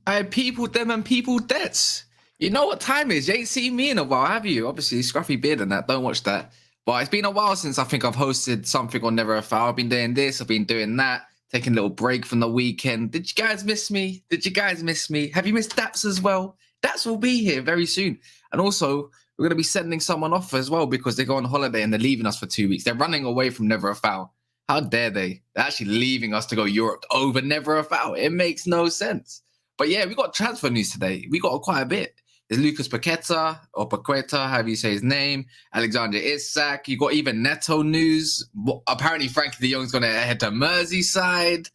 I people them and people debts. You know what time it is? You ain't seen me in a while, have you? Obviously, scruffy beard and that. Don't watch that. But it's been a while since I think I've hosted something on Never a Foul. I've been doing this. I've been doing that. Taking a little break from the weekend. Did you guys miss me? Did you guys miss me? Have you missed Daps as well? Daps will be here very soon. And also, we're going to be sending someone off as well because they go on holiday and they're leaving us for 2 weeks. They're running away from Never a Foul. How dare they? They're actually leaving us to go Europe over Never a Foul. It makes no sense. But yeah, we got transfer news today. We got quite a bit. There's Lucas Paqueta, or Paqueta, however you say his name. Alexander Isak. You got even Neto news. Apparently, Frankie de Jong's going to head to Merseyside.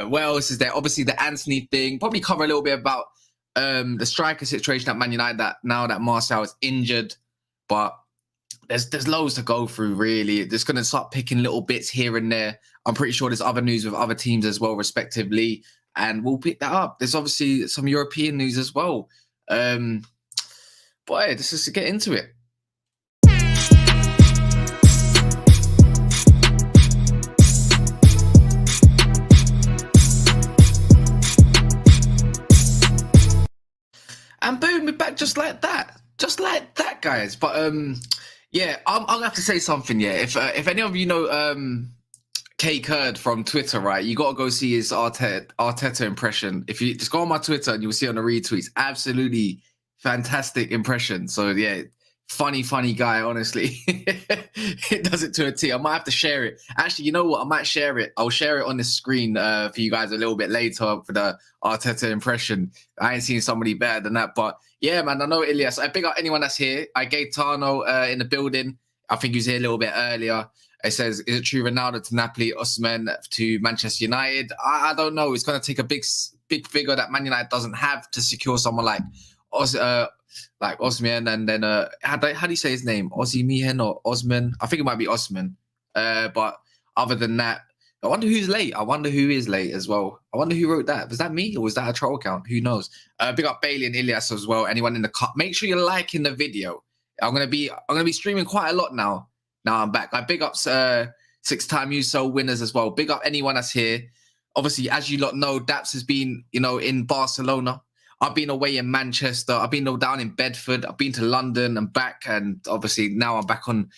What else is there? Obviously, the Anthony thing. Probably cover a little bit about the striker situation at Man United that now that Martial is injured. But there's loads to go through, really. Just going to start picking little bits here and there. I'm pretty sure there's other news with other teams as well, respectively. And we'll pick that up. There's obviously some European news as well. But yeah, let's just get into it. And boom, we're back just like that. Just like that, guys. But yeah, I'm gonna have to say something. Yeah, if any of you know K Kurd from Twitter, right? You got to go see his Arteta impression. If you just go on my Twitter and you'll see on the retweets, absolutely fantastic impression. So yeah, funny guy, honestly. It does it to a T. I might have to share it. Actually, you know what? I might share it. I'll share it on the screen for you guys a little bit later for the Arteta impression. I ain't seen somebody better than that. But yeah, man, I know Ilias. I pick up anyone that's here. I Gaetano in the building. I think he was here a little bit earlier. It says, is it true Ronaldo to Napoli, Osimhen to Manchester United? I don't know. It's going to take a big figure that Man United doesn't have to secure someone like Osimhen, and then how do you say his name? Osimhen or Osman? I think it might be Osman. But other than that, I wonder who's late. I wonder who is late as well. I wonder who wrote that. Was that me or was that a troll account? Who knows? Big up Bailey and Ilias as well. Anyone in the cut? Make sure you're liking the video. I'm gonna be streaming quite a lot now. Now I'm back. I big up 6-time USO winners as well. Big up anyone that's here. Obviously, as you lot know, Daps has been, in Barcelona. I've been away in Manchester. I've been down in Bedford. I've been to London and back. And obviously now I'm back on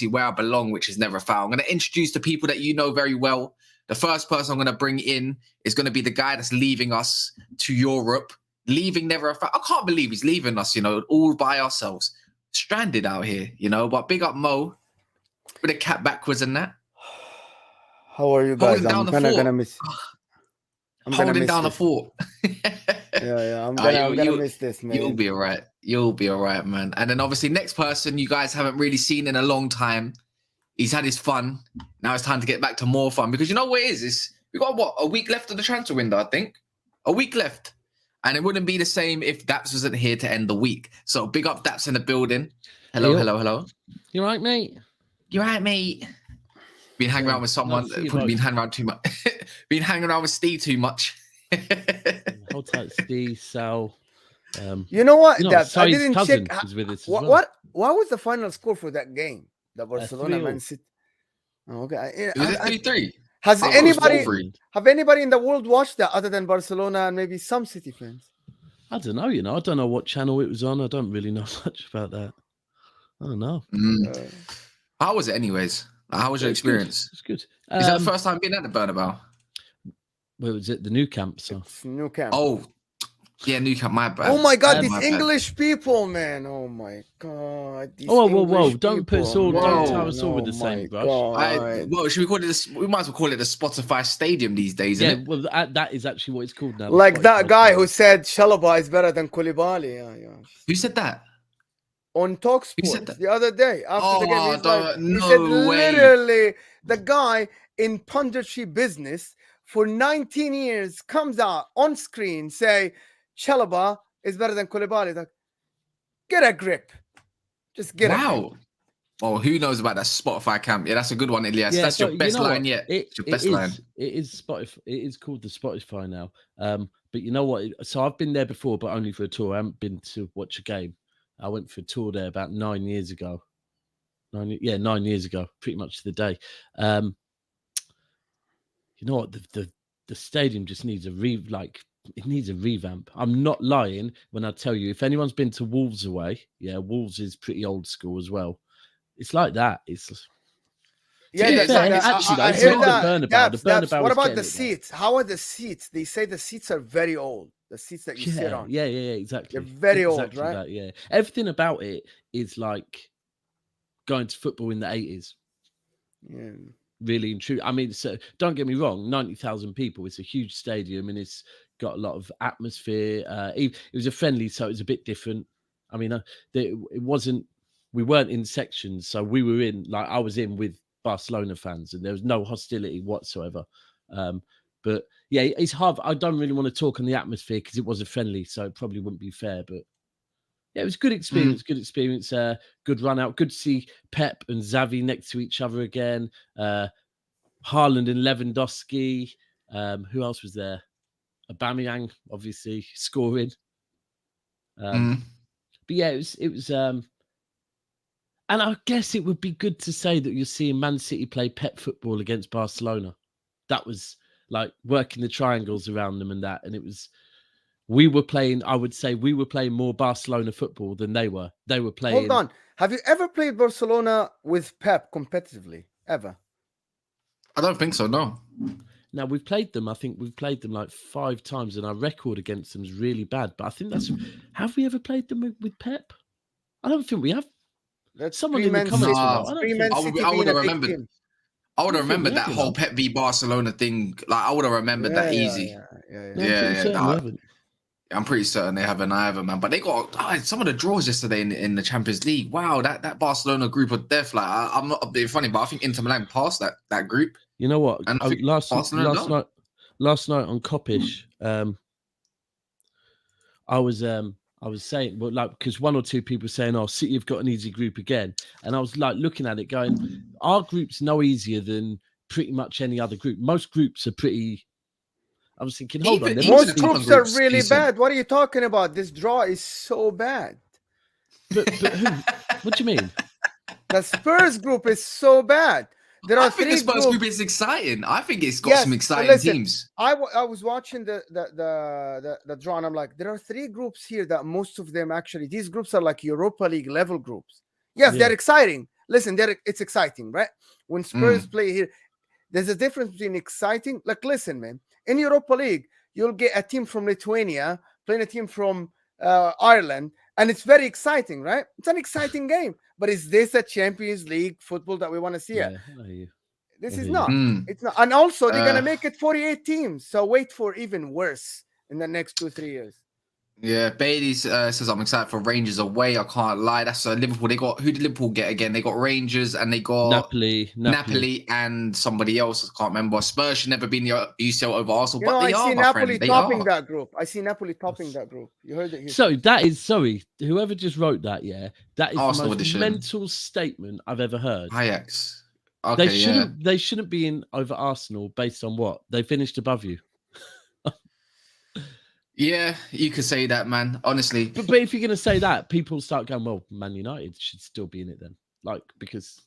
where I belong, which is Never a Foul. I'm going to introduce the people that you know very well. The first person I'm going to bring in is going to be the guy that's leaving us to Europe, leaving Never a Foul. I can't believe he's leaving us, all by ourselves, stranded out here, But big up Mo. With a cap backwards and that. How are you guys? I'm gonna miss. Holding down the fort. Yeah. I'm gonna miss this, man. You'll be all right. You'll be all right, man. And then obviously next person you guys haven't really seen in a long time. He's had his fun. Now it's time to get back to more fun because you know what it is? We got a week left of the transfer window, I think. A week left. And it wouldn't be the same if Daps wasn't here to end the week. So big up Daps in the building. Hello. You right, mate? You're right, mate. Been hanging around with someone. Probably been hanging around too much. Been hanging around with Steve too much. Hold tight, Steve. Sal. You know what? I didn't check. What was the final score for that game? The Barcelona Man City. Okay. Was it 3-3? Have anybody in the world watched that other than Barcelona and maybe some City fans? I don't know. I don't know what channel it was on. I don't really know much about that. I don't know. How was it, anyways? How was your experience? It's good. Is that the first time being at the Bernabeu? Well, was it the new camp? So it's new camp. Oh, yeah, new camp. My bad. Oh my God, these English people, man. Oh my God. Whoa! Don't put us all. Don't tie us all with the same brush. Should we call it? We might as well call it the Spotify Stadium these days. Yeah, isn't it? well, that is actually what it's called now. Like that guy who said Chalobah is better than Koulibaly. Yeah. Who said that? On TalkSport the other day after the game. He no said way. Literally the guy in punditry business for 19 years comes out on screen say Chalobah is better than Koulibaly. Like, get a grip. Just get a grip. Oh, who knows about that Spotify camp? Yeah, that's a good one, Ilias. That's your best line yet. It's your best line. It is Spotify. It is called the Spotify now. But you know what? So I've been there before, but only for a tour. I haven't been to watch a game. I went for a tour there about 9 years ago. 9 years ago, pretty much to the day. You know what? The stadium just needs a it needs a revamp. I'm not lying when I tell you, if anyone's been to Wolves away, yeah, Wolves is pretty old school as well. It's like that. It's Yeah, Yeah, fair, it's- actually, though, I it's hear not the that. Bernabeu. The Daps, Bernabeu what is about getting the it now. seats? How are the seats? They say the seats are very old. The seats that you sit Yeah, on. yeah, exactly. They're very old, Exactly right? that, yeah. Everything about it is like going to football in the 80s. Yeah. Really and true. I mean, so don't get me wrong, 90,000 people. It's a huge stadium and it's got a lot of atmosphere. It was a friendly, so it was a bit different. I mean, it wasn't. We weren't in sections, so we were in. Like I was in with Barcelona fans, and there was no hostility whatsoever. But yeah, it's hard. I don't really want to talk on the atmosphere because it was a friendly, so it probably wouldn't be fair. But yeah, it was a good experience. Good experience. Good run out. Good to see Pep and Xavi next to each other again. Haaland and Lewandowski. Who else was there? Aubameyang, obviously scoring. But yeah, it was. And I guess it would be good to say that you're seeing Man City play Pep football against Barcelona. That was like working the triangles around them and that, and it was. We were playing. I would say we were playing more Barcelona football than they were. They were playing. Hold on. Have you ever played Barcelona with Pep competitively? Ever? I don't think so. No. Now we've played them. I think we've played them like 5 times, and our record against them is really bad. But I think that's. Have we ever played them with Pep? I don't think we have. That's Someone in the comments. I would have remembered. I would have remembered that whole Pep v Barcelona thing. Like I would have remembered that easy. Yeah. I'm pretty certain they haven't either, man. But they got some of the draws yesterday in the Champions League. Wow, that Barcelona group of death. Like I'm not being funny, but I think Inter Milan passed that group. You know what? And last night on Kopish, I was saying, well, like, because 1 or 2 people saying, "Oh, City have got an easy group again," and I was like looking at it, going, "Our group's no easier than pretty much any other group. Most groups are pretty." I was thinking, hold on, most groups are really bad. What are you talking about? This draw is so bad. But who? What do you mean? The Spurs group is so bad. There are I think the Spurs group is exciting. I think it's got some exciting teams. I was watching the draw, and I'm like, there are 3 groups here that most of them actually, these groups are like Europa League level groups. Yes, they're exciting. Listen, it's exciting, right? When Spurs play here, there's a difference between exciting. Like, listen, man, in Europa League, you'll get a team from Lithuania playing a team from Ireland, and it's very exciting, right? It's an exciting game. But is this a Champions League football that we want to see? This is not. It's not. And also, they're going to make it 48 teams. So wait for even worse in the next 2-3 years. Yeah, Bailey says I'm excited for Rangers away. I can't lie. That's Liverpool. They got, who did Liverpool get again? They got Rangers and they got Napoli and somebody else. I can't remember. Spurs should never be in the UCL over Arsenal, but they are. I see Napoli topping that group. I see Napoli topping that group. You heard it here. So that is, sorry, whoever just wrote that, that is Arsenal the most edition. mental statement I've ever heard. Ajax. Okay, they shouldn't be in over Arsenal based on what? They finished above you. Yeah, you could say that, man. Honestly, but if you're gonna say that, people start going, "Well, Man United should still be in it then," like because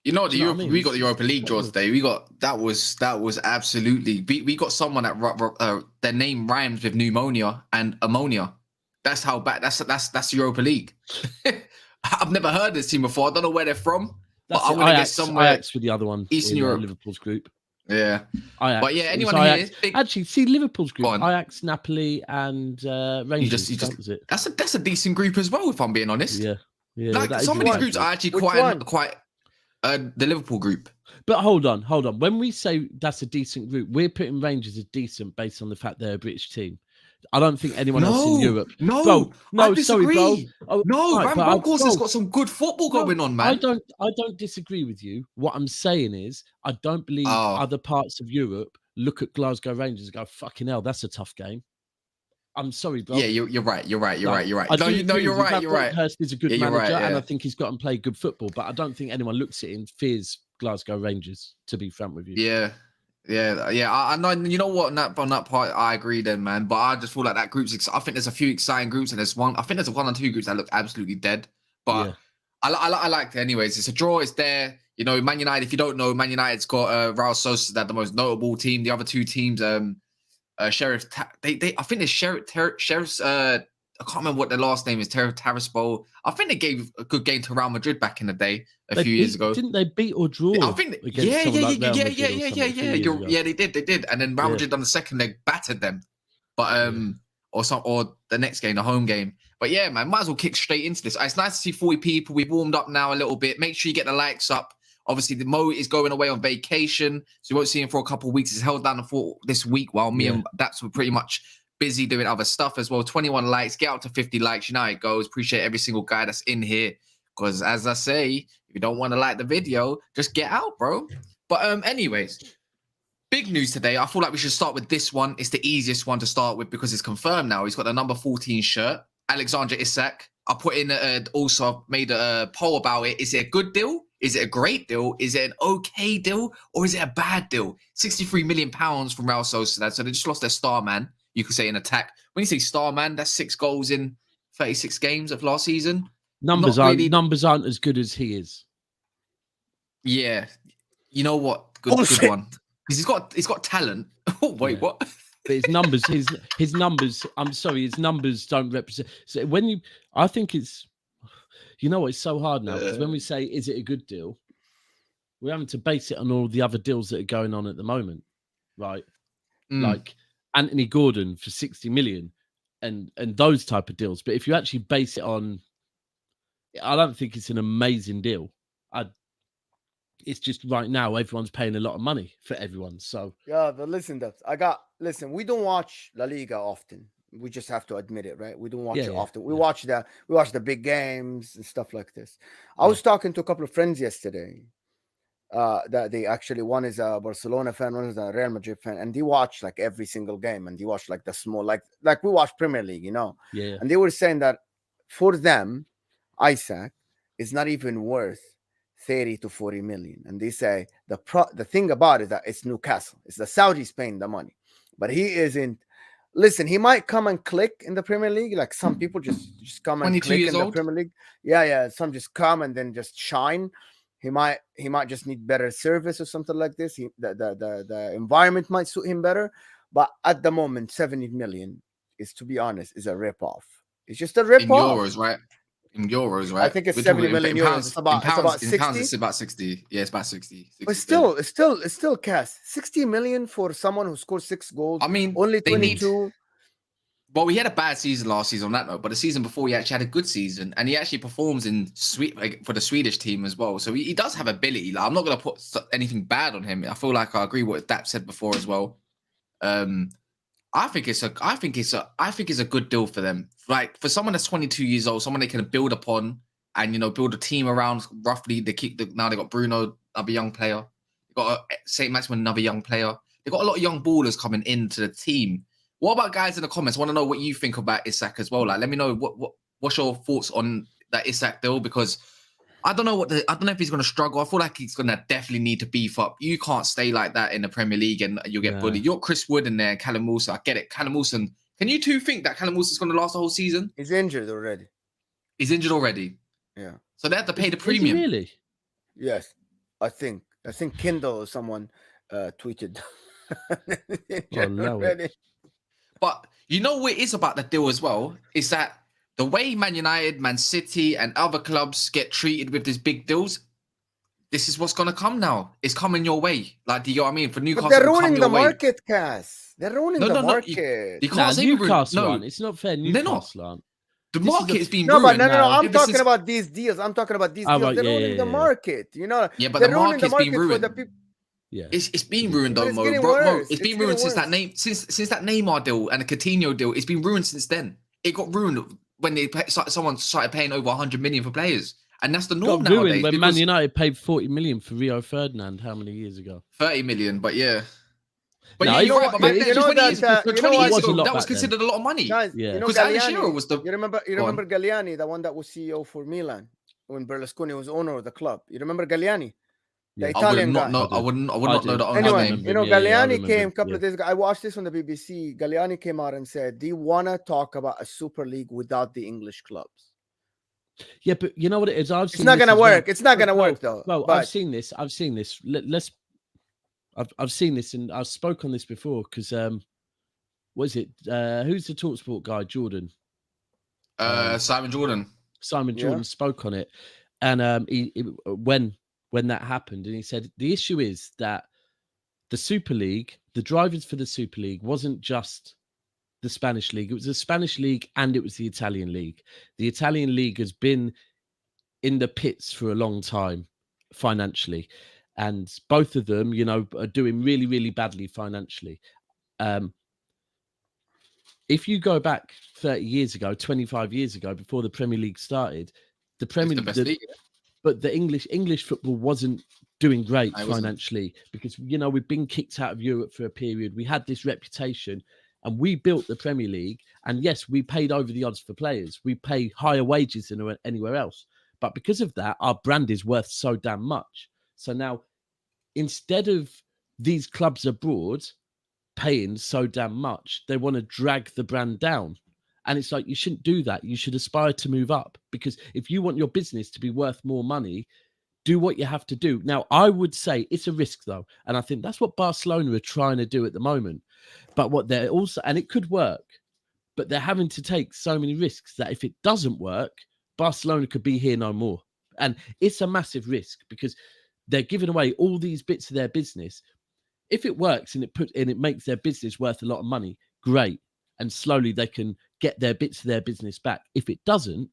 we got the Europa League draw today. We got that was absolutely. We got someone that their name rhymes with pneumonia and ammonia. That's how bad. That's Europa League. I've never heard this team before. I don't know where they're from. But I want to get somewhere. Ajax with the other one, Eastern Europe, Liverpool's group. Yeah, Ajax. But yeah, anyone here? Actually, see Liverpool's group: Ajax, Napoli, and Rangers. That's a decent group as well, if I'm being honest. Yeah. Like some of these groups are actually quite the Liverpool group. But hold on. When we say that's a decent group, we're putting Rangers as decent based on the fact they're a British team. I don't think anyone else in Europe. No, I disagree. Sorry, bro. Van Bronckhorst has got some good football going on, man. I don't disagree with you. What I'm saying is, I don't believe other parts of Europe look at Glasgow Rangers and go, "Fucking hell, that's a tough game." I'm sorry, bro. Yeah, you're right. You're right. You're right. You're right. Hurst is a good manager, and I think he's got and played good football. But I don't think anyone looks at it and fears Glasgow Rangers. To be frank with you. Yeah. I know. You know what? On that part, I agree, then, man. But I just feel like that group's. I think there's a few exciting groups, and there's one. I think there's 1 or 2 groups that look absolutely dead. But I like it anyways. It's a draw. It's there. You know, Man United. If you don't know, Man United's got Real Sociedad, the most notable team. The other 2 teams, Sheriff. I think the Sheriff's. I can't remember what their last name is. Taraspol. I think they gave a good game to Real Madrid back in the day, a few years ago. Didn't they beat or draw? I think. Yeah. They did. And then Real Madrid on the second leg battered them, but or the next game, the home game. But yeah, man, might as well kick straight into this. It's nice to see 40 people. We've warmed up now a little bit. Make sure you get the likes up. Obviously, the Mo is going away on vacation, so you won't see him for a couple of weeks. He's held down for this week while me and Daps were pretty much busy doing other stuff as well. 21 likes, get up to 50 likes. You know how it goes. Appreciate every single guy that's in here. Because as I say, if you don't want to like the video, just get out, bro. But anyways, big news today. I feel like we should start with this one. It's the easiest one to start with because it's confirmed now. He's got the number 14 shirt. Alexander Isak. I put in also made a poll about it. Is it a good deal? Is it a great deal? Is it an okay deal? Or is it a bad deal? £63 million from Real Sociedad. So they just lost their star man, you could say, in attack. When you say star man, that's 6 goals in 36 games of last season. Numbers aren't as good as he is. Yeah. You know what? Good one. Because he's got talent. Oh, wait, what? But his numbers, his numbers. I'm sorry, his numbers don't represent. So I think it's, you know, it's so hard now because when we say, is it a good deal? We're having to base it on all the other deals that are going on at the moment, right? Like Anthony Gordon for 60 million, and those type of deals. But if you actually base it on, I don't think it's an amazing deal. It's just right now everyone's paying a lot of money for everyone. So yeah, but listen, we don't watch La Liga often. We just have to admit it, right? We don't watch it often. We watch the big games and stuff like this. I was talking to a couple of friends yesterday. That they actually, one is a Barcelona fan, one is a Real Madrid fan, and they watch like every single game, and they watch like the small, like we watch Premier League, you know. Yeah. And they were saying that for them, Isak is not even worth 30 to 40 million. And they say the thing about it is that it's Newcastle. It's the Saudis paying the money. But he isn't. Listen, he might come and click in the Premier League. Like some people just come and click in the Premier League. Yeah. Some just come and then just shine. He might just need better service or something like this. The environment might suit him better. But at the moment, 70 million is, to be honest, is a rip-off. It's just a rip-off. In euros, right? I think it's 70 million euros. It's about 60. In pounds, it's about 60. Yeah, it's about 60. But still, it's still cash. 60 million for someone who scored 6 goals. I mean, only 22. Well, we had a bad season last season on that note, but the season before he actually had a good season, and he actually performs for the Swedish team as well. So he does have ability. Like, I'm not going to put anything bad on him. I feel like I agree with what Daps said before as well. I think it's a good deal for them. Like for someone that's 22 years old, someone they can build upon and build a team around. Roughly, now they got Bruno, another young player. They got Saint Maximin, another young player. They got a lot of young ballers coming into the team. What about guys in the comments? I want to know what you think about Isak as well. Like, let me know what's your thoughts on that Isak deal, because I don't know if he's going to struggle. I feel like he's going to definitely need to beef up. You can't stay like that in the Premier League and you'll get bullied. You're Chris Wood in there and Callum Wilson. I get it. Callum Wilson. Can you two think that Callum Wilson's going to last the whole season? He's injured already. Yeah. So they have to pay the premium. Really? Yes. I think Kindle or someone tweeted. Already. But you know what it is about the deal as well? Is that the way Man United, Man City, and other clubs get treated with these big deals, this is what's going to come now. It's coming your way. Like, do you know what I mean? For Newcastle, but they're ruining the market, Cass. They're ruining the market. You can't say Newcastle aren't. It's not fair. Newcastle aren't. The market is being ruined. No. I'm talking about these deals. They're ruining the market. You know. Yeah, but the market's being ruined. Yeah, it's been ruined though, Mo. Bro, it's been ruined since that Neymar deal and the Coutinho deal. It's been ruined since then. It got ruined when someone started paying over 100 million for players, and that's the norm nowadays. When Man United paid 40 million for Rio Ferdinand, how many years ago? 30 million, but yeah. But no, yeah, you're right. But back then, 20 years ago, that was considered a lot of money. Guys, yeah, because Alan Shearer was the. You remember Galliani, the one that was CEO for Milan when Berlusconi was owner of the club. You remember Galliani? The Italian guy. I would not know the owner's name. You know, Galliani came a couple of days ago. I watched this on the BBC. Galliani came out and said, "Do you want to talk about a Super League without the English clubs?" Yeah, but you know what it is? It's not going to work. It's not going to work, though. Well, I've seen this. I've seen this, and I've spoke on this before because what is it? Who's the TalkSport guy? Jordan. Simon Jordan. Simon Jordan spoke on it, and when that happened, and he said the issue is that the Super League, the drivers for the Super League wasn't just the Spanish league; it was the Spanish league and it was the Italian league. The Italian league has been in the pits for a long time financially, and both of them, you know, are doing really, really badly financially. If you go back 30 years ago, 25 years ago, before the Premier League started, the Premier League, but the English football wasn't doing great financially because, you know, we've been kicked out of Europe for a period. We had this reputation and we built the Premier League. And yes, we paid over the odds for players. We pay higher wages than anywhere else. But because of that, our brand is worth so damn much. So now, instead of these clubs abroad paying so damn much, they want to drag the brand down. And it's like, you shouldn't do that. You should aspire to move up, because if you want your business to be worth more money, do what you have to do. Now, I would say it's a risk though. And I think that's what Barcelona are trying to do at the moment. But what they're also, and it could work, but they're having to take so many risks that if it doesn't work, Barcelona could be here no more. And it's a massive risk because they're giving away all these bits of their business. If it works and it makes their business worth a lot of money, great. And slowly they can get their bits of their business back. If it doesn't,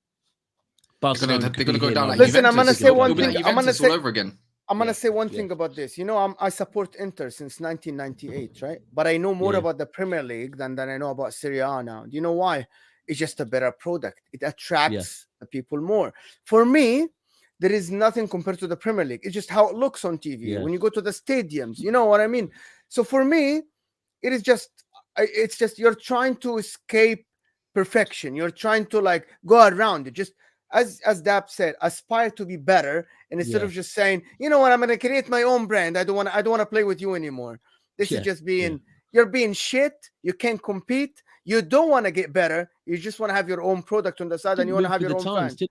Barcelona they're going to go down like Listen, Juventus. I'm going to say one thing. I'm going to say all over again. I'm going to say one thing about this. You know, I support Inter since 1998, right? But I know more about the Premier League than I know about Serie A now. Do you know why? It's just a better product. It attracts the people more. For me, there is nothing compared to the Premier League. It's just how it looks on TV. Yeah. When you go to the stadiums, you know what I mean? So for me, it's just you're trying to escape perfection. You're trying to like go around it. Just as Daps said, aspire to be better. And instead of just saying, you know what, I'm going to create my own brand. I don't want to play with you anymore. This is just you're being shit. You can't compete. You don't want to get better. You just want to have your own product on the side and you want to have your own fans.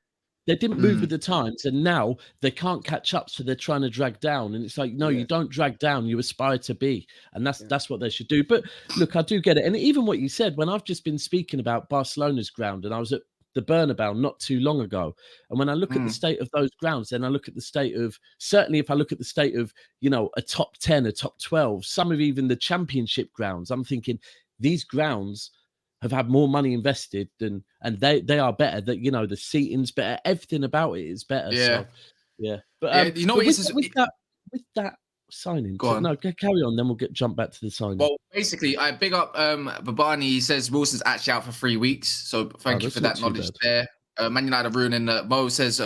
They didn't move with the times, and now they can't catch up, so they're trying to drag down. And it's like, no, you don't drag down, you aspire to be. And that's what they should do. But look, I do get it. And even what you said, when I've just been speaking about Barcelona's ground, and I was at the Bernabeu not too long ago, and when I look at the state of those grounds, then I look at the state of, certainly if I look at the state of, you know, a top 10, a top 12, some of even the championship grounds, I'm thinking these grounds have had more money invested than, and they are better. That, you know, the seating's better, everything about it is better. Yeah, so, but you know, but with that signing. No, carry on. Then we'll jump back to the signing. Well, basically, I big up Babani. He says Wilson's actually out for 3 weeks, so thank you for that knowledge there. Man United ruining. Mo says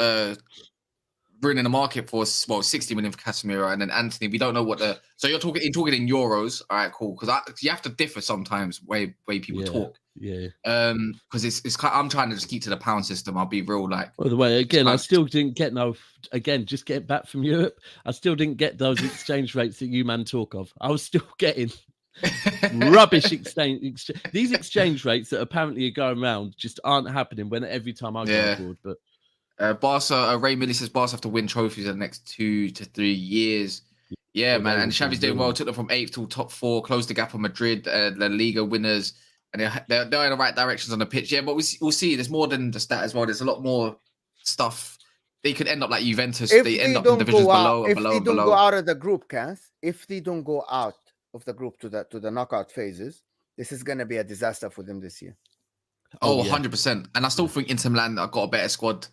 ruining the market for 60 million for Casemiro, and then Anthony. We don't know what the. So you're talking in euros. All right, cool. Because you have to differ sometimes way people talk. Yeah. Because it's I'm trying to just keep to the pound system. I'll be real. Like, by the way, again, I still didn't get just getting back from Europe. I still didn't get those exchange rates that you man talk of. I was still getting rubbish exchange. These exchange rates that apparently are going around just aren't happening when every time I go abroad. But Barca, Ray Millie says Barca have to win trophies in the next 2 to 3 years. Yeah, man. And Xavi's doing well. Took them from 8th to top 4, closed the gap on Madrid, La Liga winners. And they're in the right directions on the pitch. Yeah, but we'll see. There's more than just that as well. There's a lot more stuff. They could end up like Juventus. They end up in divisions below. If they don't go out of the group, Cass, if they don't go out of the group to the knockout phases, this is going to be a disaster for them this year. 100%. And I still think Inter Milan have got a better squad.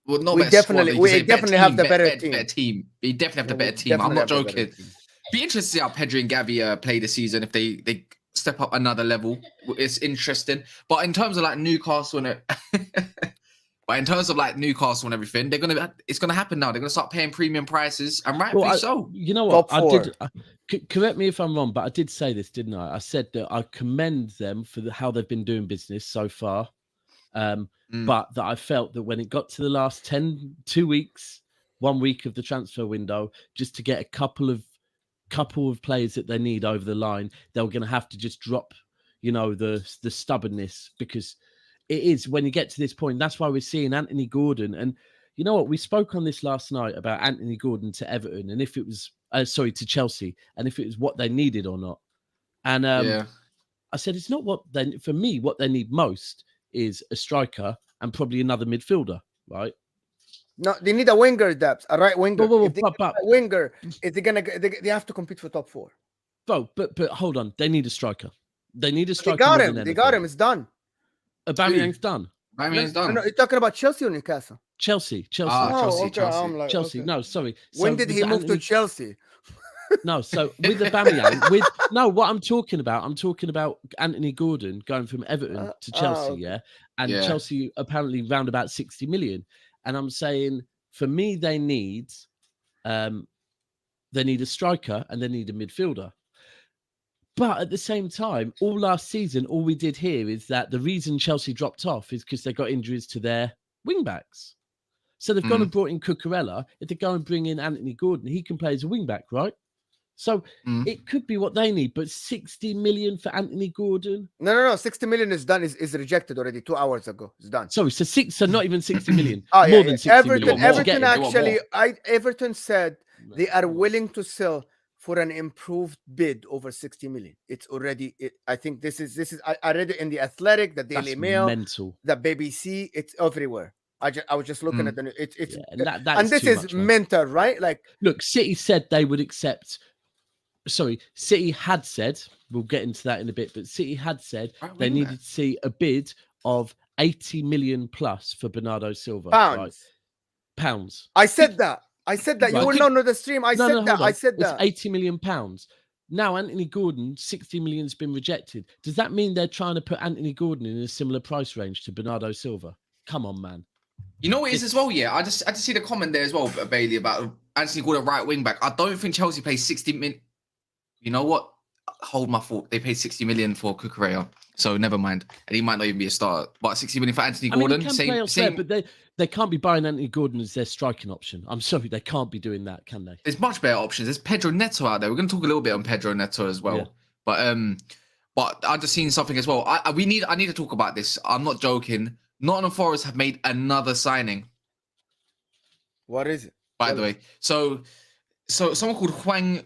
Well, not we better definitely squad, we definitely have the better team. We definitely have the better team. I'm not joking. Be interested to see how Pedro and Gavi play this season. If they step up another level, it's interesting. But in terms of like Newcastle and everything, it's gonna happen now. They're gonna start paying premium prices, and rightfully so. You know what? Correct me if I'm wrong, but I did say this, didn't I? I said that I commend them for how they've been doing business so far. But that I felt that when it got to the last 2 weeks, 1 week of the transfer window, just to get a couple of players that they need over the line, they were going to have to just drop, you know, the stubbornness, because it is when you get to this point. That's why we're seeing Anthony Gordon. And you know what? We spoke on this last night about Anthony Gordon to Everton, and if it was to Chelsea, and if it was what they needed or not. And I said it's not what they. For me, what they need most is a striker and probably another midfielder, right? No, they need a winger, Daps, a right winger. Well, If they get a winger, if they're gonna, they have to compete for top 4. Bro, but hold on, they need a striker. They need a striker. They got more him. than They got anything. him. It's done. Aubameyang's done. Aubameyang's done. No, you're talking about Chelsea or Newcastle? Chelsea. Ah, Oh, Chelsea, okay. Chelsea. I'm like, Chelsea. okay. No, sorry. When So did with he move to Anthony- Chelsea? No, so with Aubameyang, what I'm talking about Anthony Gordon going from Everton to Chelsea, okay. yeah, and Yeah. Chelsea apparently round about 60 million, and I'm saying for me they need a striker and they need a midfielder. But at the same time, all last season, all we did here is that the reason Chelsea dropped off is because they got injuries to their wing backs. So they've gone and brought in Cucurella. If they go and bring in Anthony Gordon, he can play as a wing back, right? So it could be what they need, but 60 million for Anthony Gordon. No. 60 million is done. Is rejected already 2 hours ago. It's done. Sorry, so not even 60 million. Oh, More than 60 million. Everton They want actually, more. Everton said they are willing to sell for an improved bid over 60 million. It's already. I think this is. I read it in the Athletic, the Daily That's Mail, mental. the BBC. It's everywhere. I was just looking at the. It's Yeah, and this is much, man. mental, right? Like, look, City said they would accept. Sorry, City had said, we'll get into that in a bit, but City had said they needed to see a bid of 80 million plus for Bernardo Silva. pounds. Right? Pounds. I said that. Right. You will not know the stream. I said that. hold on. I said that. It's 80 million pounds. Now, Anthony Gordon, 60 million has been rejected. Does that mean they're trying to put Anthony Gordon in a similar price range to Bernardo Silva? Come on, man. You know what it is as well, yeah? I just see the comment there as well, Bailey, about Anthony Gordon right wing back. I don't think Chelsea pays 60 million. You know what? Hold my thought. They paid 60 million for Cucurella, so never mind. And he might not even be a starter. But 60 million for Anthony Gordon, he can play elsewhere, but they can't be buying Anthony Gordon as their striking option. I'm sorry, they can't be doing that, can they? There's much better options. There's Pedro Neto out there. We're going to talk a little bit on Pedro Neto as well. Yeah. But I just seen something as well. I need to talk about this. I'm not joking. Nottingham Forest have made another signing. What is it? By the way, so someone called Huang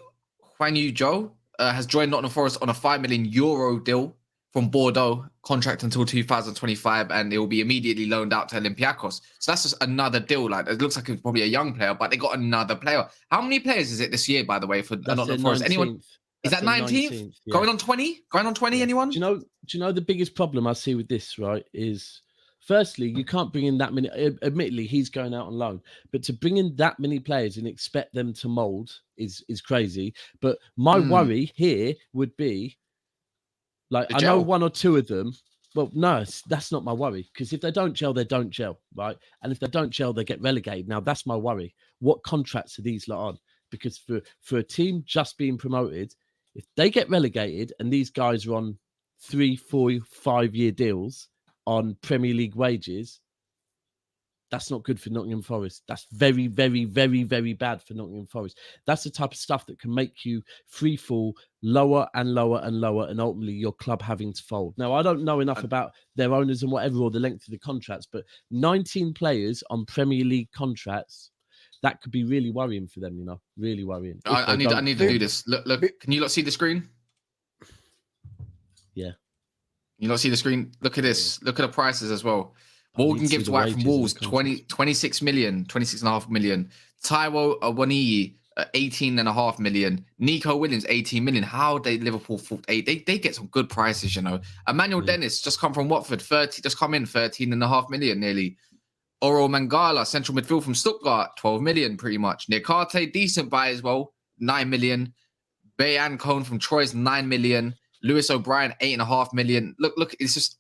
Yu Zhou has joined Nottingham Forest on a €5 million deal from Bordeaux, contract until 2025, and it will be immediately loaned out to Olympiacos. So that's just another deal. Like, it looks like it's probably a young player, but they got another player. How many players is it this year, by the way, for Nottingham Forest? Anyone? Is that 19th? Yeah. Going on 20? Going on 20? Yeah. Anyone? Do you know the biggest problem I see with this, right, is firstly, you can't bring in that many. Admittedly, he's going out on loan, but to bring in that many players and expect them to mold is crazy. But my worry here would be, like, I know one or two of them. Well, no, that's not my worry, because if they don't gel, they don't gel, right? And if they don't gel, they get relegated. Now, that's my worry. What contracts are these lot on? Because for a team just being promoted, if they get relegated and these guys are on 3, 4, 5 year deals on Premier League wages, that's not good for Nottingham Forest. That's very, very, very, very bad for Nottingham Forest. That's the type of stuff that can make you free fall lower and lower and lower, and ultimately your club having to fold. Now, I don't know enough about their owners and whatever, or the length of the contracts, but 19 players on Premier League contracts, that could be really worrying for them, really worrying. I need to do this. Look, can you not see the screen? Yeah. You not see the screen? Look at this. Look at the prices as well. Morgan Gibbs White from Wolves, 26 million, 26.5 million. Taiwo Awoniyi, 18.5 million. Nico Williams, 18 million. How they Liverpool thought they get some good prices, Emmanuel Dennis just come from Watford, 13.5 million nearly. Oro Mangala, central midfield from Stuttgart, 12 million pretty much. Nikate, decent buy as well, 9 million. Bayan Cohn from Troyes, 9 million. Lewis O'Brien, 8.5 million. Look, it's just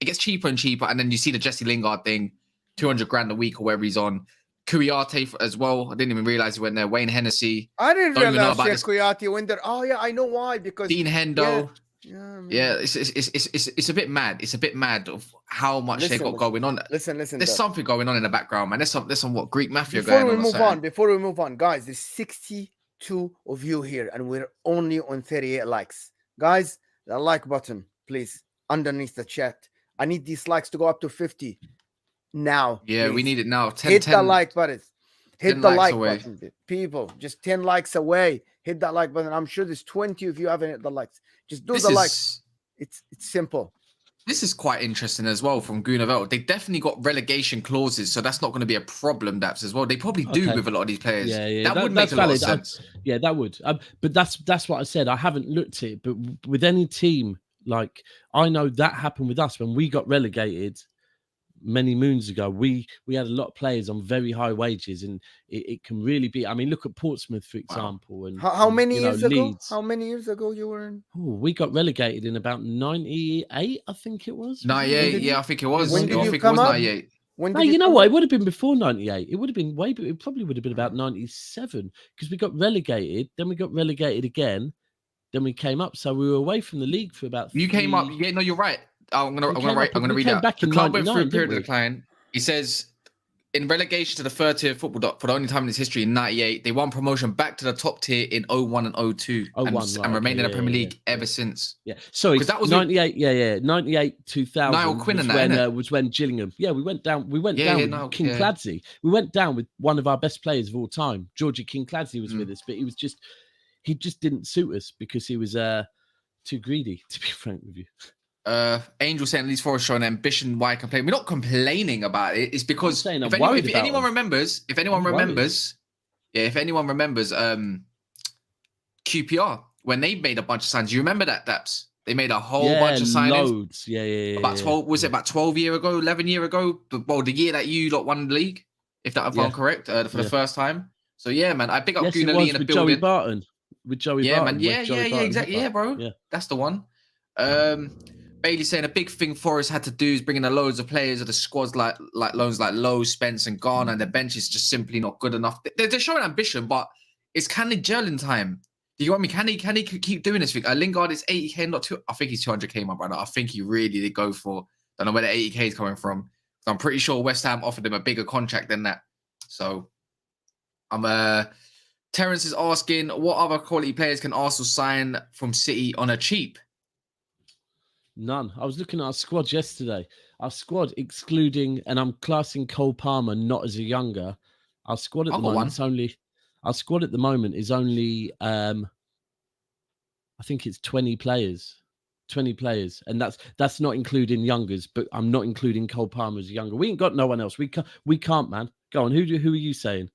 it gets cheaper and cheaper, and then you see the Jesse Lingard thing, 200 grand a week or wherever he's on. Kuriate as well. I didn't even realize he went there. Wayne Hennessy. I didn't realize Kuriate went there. Oh yeah, I know why, because Dean Hendo. Yeah, it's a bit mad. It's a bit mad of how much they got going on. Listen. There's something going on in the background, man. There's some what Greek mafia before going on. Before we move on, guys, there's 62 of you here, and we're only on 38 likes. Guys, the like button, please, underneath the chat. I need these likes to go up to 50 now. Yeah, please. We need it now. Hit the like button. Hit the like button. People, just 10 likes away. Hit that like button. I'm sure there's 20 of you haven't hit the likes. Just do the likes. It's simple. This is quite interesting as well from Gunavel. They definitely got relegation clauses, so that's not going to be a problem, Daps, as well. They probably do with a lot of these players. Yeah, that would make a lot of sense. Yeah, that would. But that's what I said. I haven't looked at it, but with any team, like I know that happened with us when we got relegated many moons ago. We had a lot of players on very high wages, and it can really be. I mean, look at Portsmouth, for example. And how many years ago? Leeds. How many years ago you were in? Oh, we got relegated in about 98, I think it was. 98, yeah, I think it was. When did I you think come it was up? 98. No, you know what? It would have been before 98. It would have been it probably would have been about 97 because we got relegated. Then we got relegated again. Then we came up. So we were away from the league for about. You came up. Yeah, no, you're right. I'm gonna read that. Back the in club went through a 99, period of didn't we? decline. He says, in relegation to the third tier of football for the only time in its history in 98, they won promotion back to the top tier in 01 and 02 and remained in the Premier League ever since. Yeah, sorry, that was 98. 98 2000 Niall Quinn was, and that, was when Gillingham. Yeah, we went down. We went down with King Clancy. We went down with one of our best players of all time, Georgie King Clancy, was with us, but he just didn't suit us because he was too greedy, to be frank with you. Angel saying Leeds Forest showing ambition. Why complain? We're not complaining about it. It's because if anyone remembers, QPR when they made a bunch of signs. You remember that, Daps? They made a whole bunch of signings. Loads. Yeah. About 12. Was it about 12 years ago? 11 years ago? Well, the year that you lot won the league, if that I'm correct, for the first time. So yeah, man, I pick up Guna Lee in the building. Joey Barton. With Joey Barton. Yeah, exactly. Yeah, bro. Yeah. That's the one. Bailey saying a big thing Forest had to do is bring in loads of players of the squads like loans like Lowe, Spence, and Garner, and the bench is just simply not good enough. They're showing ambition, but it's can they gel in time? Do you want me? Can he keep doing this thing? Lingard is 80k, not two. I think he's 200k, my brother. I think he really did go for. Don't know where the 80k is coming from. So I'm pretty sure West Ham offered him a bigger contract than that. So Terence is asking, what other quality players can Arsenal sign from City on a cheap? None. I was looking at our squad yesterday. Our squad, excluding, and I'm classing Cole Palmer not as a younger. Our squad at the moment is only. Our squad at the moment is only. I think it's 20 players. 20 players, and that's not including youngers. But I'm not including Cole Palmer as a younger. We ain't got no one else. We can't, man. Go on. Who are you saying?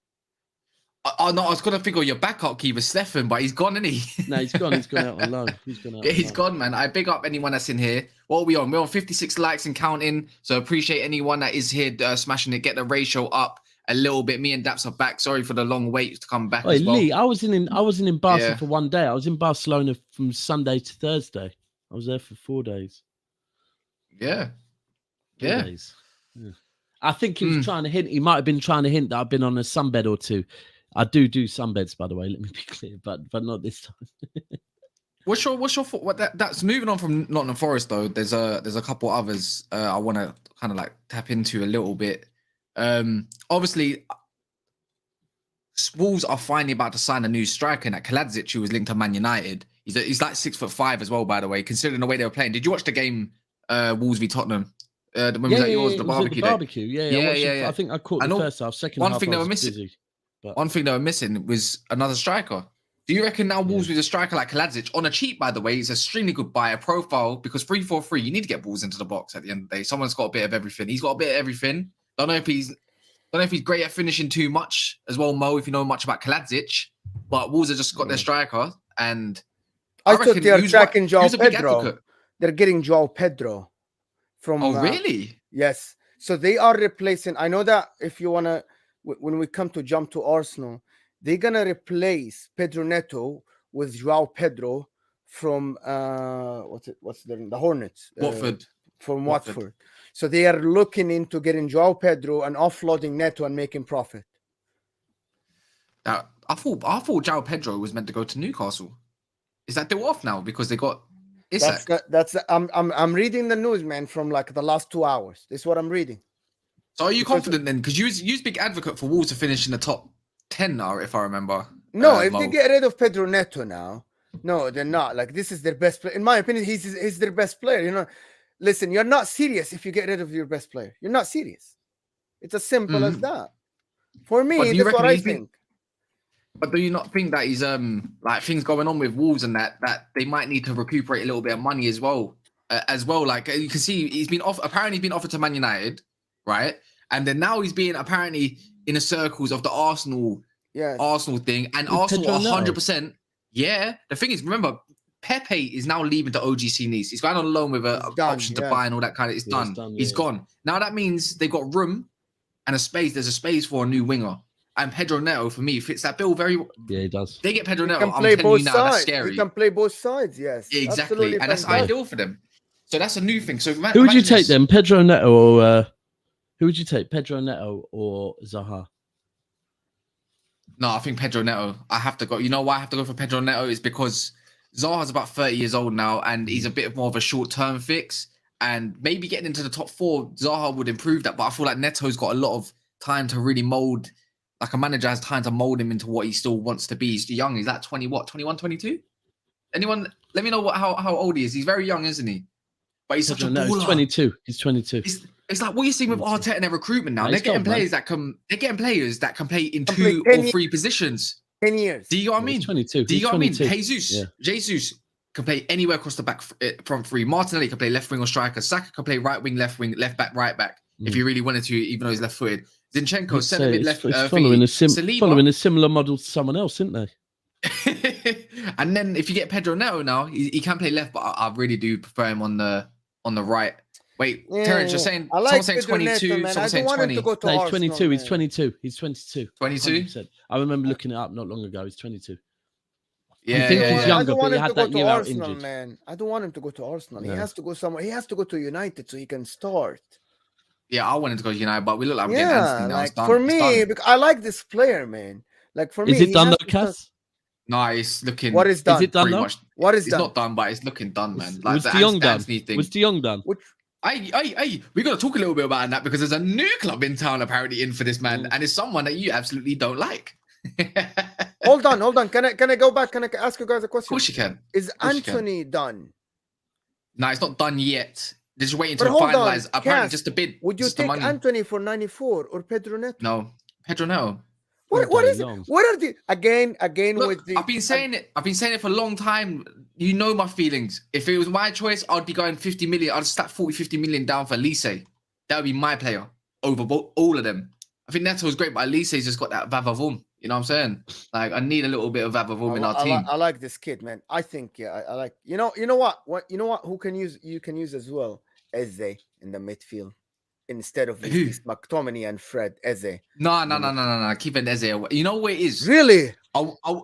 Oh no, I was gonna think of your backup keeper, Stefan, but he's gone, isn't he? No, he's gone. He's gone out on loan. He's gone, man. I big up anyone that's in here. What are we on? We're on 56 likes and counting. So appreciate anyone that is here smashing it. Get the ratio up a little bit. Me and Daps are back. Sorry for the long wait to come back. As well. Lee, I wasn't in Barcelona for one day. I was in Barcelona from Sunday to Thursday. I was there for 4 days. Yeah. 4 days. Yeah. I think he was trying to hint. He might have been trying to hint that I've been on a sunbed or two. I do sunbeds, by the way. Let me be clear, but not this time. What's your that's moving on from Nottingham Forest though. There's a couple others I want to kind of like tap into a little bit. Obviously, Wolves are finally about to sign a new striker. And that Kaladzic, who was linked to Man United, he's like 6'5" as well. By the way, considering the way they were playing. Did you watch the game? Wolves v Tottenham. When was that yours? The barbecue. Yeah. I think I caught the first half. Second half, thing they were missing. Busy. But one thing they were missing was another striker. Do you reckon now Wolves with a striker like Kaladzic on a cheap, by the way, is extremely good buyer profile because 3-4-3, you need to get balls into the box at the end of the day. Someone's got a bit of everything. He's got a bit of everything. Don't know if he's great at finishing too much as well, Mo, if you know much about Kaladzic. But Wolves have just got their striker, and I thought they are tracking Joao Pedro. They're getting Joao Pedro from. Oh, really? Yes. So they are replacing. I know that if you wanna. When we come to jump to Arsenal, they're gonna replace Pedro Neto with Joao Pedro from the Hornets, Watford. From Watford. So they are looking into getting Joao Pedro and offloading Neto and making profit. I thought Joao Pedro was meant to go to Newcastle. Is that deal off now because they got Isak? I'm reading the news, man, from like the last 2 hours. This is what I'm reading. So are you confident then? Because you was big advocate for Wolves to finish in the top 10 now, if I remember. No, if they get rid of Pedro Neto now, no, they're not. Like, this is their best player. In my opinion, he's their best player. You know, listen, you're not serious if you get rid of your best player. You're not serious. It's as simple as that. For me, that's what I think. But do you not think that he's like things going on with Wolves and that they might need to recuperate a little bit of money as well? as well. Like you can see, he's been off. Apparently, he's been offered to Man United, right? And then now he's being apparently in the circles of the Arsenal thing, and With Arsenal Pedro Neto. 100%. Yeah, the thing is, remember, Pepe is now leaving to OGC Nice. He's going on loan with an option to buy and all that kind of. It's done. He's gone. Now that means they've got room and a space. There's a space for a new winger. And Pedro Neto, for me, fits that bill very well. Yeah, he does. They get Pedro Neto. Can I'm play telling both you now, sides. that's scary. He can play both sides. Yes, Exactly, absolutely and that's fantastic. ideal for them. So that's a new thing. So Who would you take then, Pedro Neto or who would you take, Pedro Neto or Zaha? No, I think Pedro Neto. I have to go. You know why I have to go for Pedro Neto is because Zaha's about 30 years old now, and he's a bit more of a short-term fix. And maybe getting into the top 4, Zaha would improve that. But I feel like Neto's got a lot of time to really mold. Like a manager has time to mold him into what he still wants to be. He's young. He's like 20, what, 21, 22? Anyone? Let me know how old he is. He's very young, isn't he? But he's such a baller. He's 22. He's 22. It's like what you're seeing with Arteta and their recruitment now. No, they're getting players that can. They're getting players that can play in 2 or 3 positions. 10 years. Do you know what I mean? He's 22. Do you know what I mean? 22. Jesus can play anywhere across the back front 3. Martinelli can play left wing or striker. Saka can play right wing, left wing, left back, right back. If he really wanted to, even though he's left footed. Zinchenko, centre mid, left. Following a similar model to someone else, isn't they? And then if you get Pedro Neto now, he can play left, but I really do prefer him on the right. Wait, Terence, you're saying someone's saying 22, someone's saying 20. No, he's 22. He's 22. He's 22. 22? 100%. I remember looking it up not long ago. He's 22. Yeah, I think he's I younger, don't but want he him had to go that to year out Arsenal, injured. man. I don't want him to go to Arsenal. No. He has to go somewhere. He has to go to United so he can start. Yeah, I wanted to go to United, but we look like we're getting Anthony now. Like It's done. for It's me, done. because I like this player, man. Like for me, Is it he done has though, to start- Cass? No, it's looking. What is done? Is it done pretty though? much. What is It's done? not done, but it's looking done, man. Like Was the De Jong done? Anthony thing. Was De Jong done? Which Hey, we got to talk a little bit about that because there's a new club in town apparently in for this man, and it's someone that you absolutely don't like. hold on. Can I go back? Can I ask you guys a Of question? course you can. Is course you can. Anthony done? No, it's not done yet. They're just waiting But to hold on, finalize. Apparently, Cass, just a bid. Would you just the take money. Anthony for 94 or Pedro Neto? No, Pedro Neto. What is it? Long. What are the again Look, with the? I've been saying it for a long time. You know my feelings. If it was my choice, I'd be going 50 million. I'd stack 40, 50 million down for Elise. That would be my player over all of them. I think Neto's great, but Elise's just got that vavavoom. You know what I'm saying? Like I need a little bit of vavavoom in our team. I like this kid, man. I think I like. You know what? Who can use? You can use as well Eze in the midfield instead of Who? McTominay and Fred. Eze. No. Keep it Eze away. You know where it is? Really?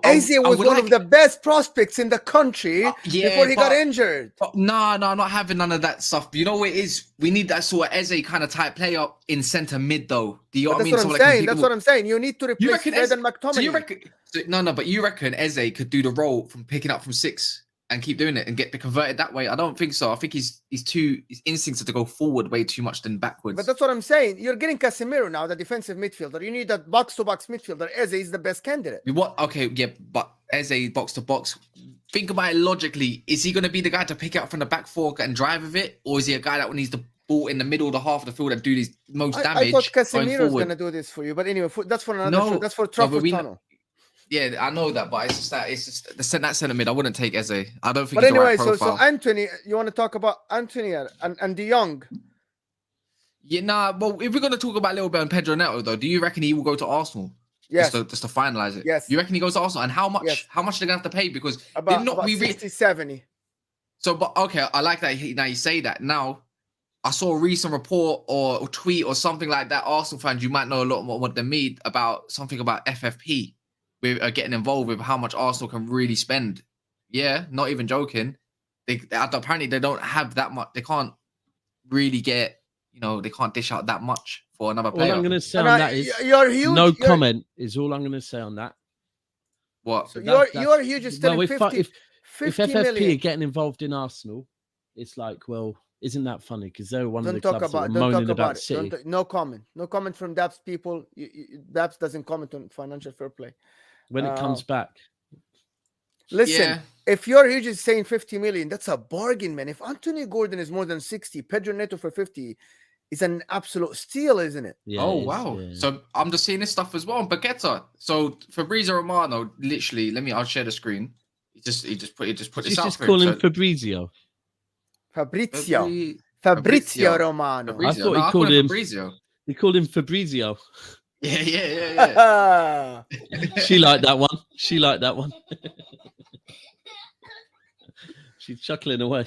Eze was would one of the best prospects in the country before he got but- injured. No, I'm not having none of that stuff. You know what it is? We need that sort of Eze kind of type player in centre mid, though. Do you know what I mean? That's Someone what that I'm can saying. pick That's the what ball. I'm saying. You need to You replace reckon Fred Eze? and McTominay. So you reckon? But you reckon Eze could do the role from picking up from 6 and keep doing it and get converted that way? I don't think so. I think his instincts are to go forward way too much than backwards. But that's what I'm saying. You're getting Casemiro now, the defensive midfielder. You need that box-to-box midfielder. Eze is the best candidate. What? Okay, yeah, but Eze box to box. Think about it logically. Is he going to be the guy to pick it up from the back four and drive with it, or is he a guy that needs the ball in the middle of the half of the field and do the most damage? I thought Casemiro's going going to do this for you, but anyway, that's for another show. That's for Trafford Tunnel. Yeah, I know that, but it's just that centre mid. I wouldn't take Eze. I don't think. But he's anyway, the right so profile. Anthony, you want to talk about Anthony and De Jong? Yeah, nah. Well, if we're gonna talk about a little bit on Pedro Neto, though, do you reckon he will go to Arsenal? Yes. Just to finalize it. Yes. You reckon he goes to Arsenal? And how much? Yes. How much are they gonna have to pay? Because About, did not about we 60, 70. So, but okay, I like that. Now you say that. Now, I saw a recent report or tweet or something like that. Arsenal fans, you might know a lot more than me about something about FFP. With getting involved with how much Arsenal can really spend. Yeah, not even joking. They apparently they don't have that much. They can't really get. They can't dish out that much for another player. All I'm going to say And on that is you're huge. no comment. Is all I'm going to say on that. What? So That's- you're huge. Just No, telling 50, if 50 FFP million. are getting involved in Arsenal, it's like, well, isn't that funny? Because they're one of Don't the talk clubs that about. were Don't moaning talk about about it. City. No comment. No comment from Daps people. Daps doesn't comment on financial fair play. When it comes back, Listen, Yeah. if you're huge is saying 50 million, that's a bargain, man. If Anthony Gordon is more than 60, Pedro Neto for 50 is an absolute steal, isn't it? yeah. Oh it is, wow! yeah. So I'm just seeing this stuff as well. Paqueta. So Fabrizio Romano, literally, I'll share the screen. He just put He's this out just for calling him. Fabrizio. Fabrizio Romano. Fabrizio. I thought No, he I called him. Fabrizio. He called him Fabrizio. Yeah. She liked that one. She liked that one. She's chuckling away.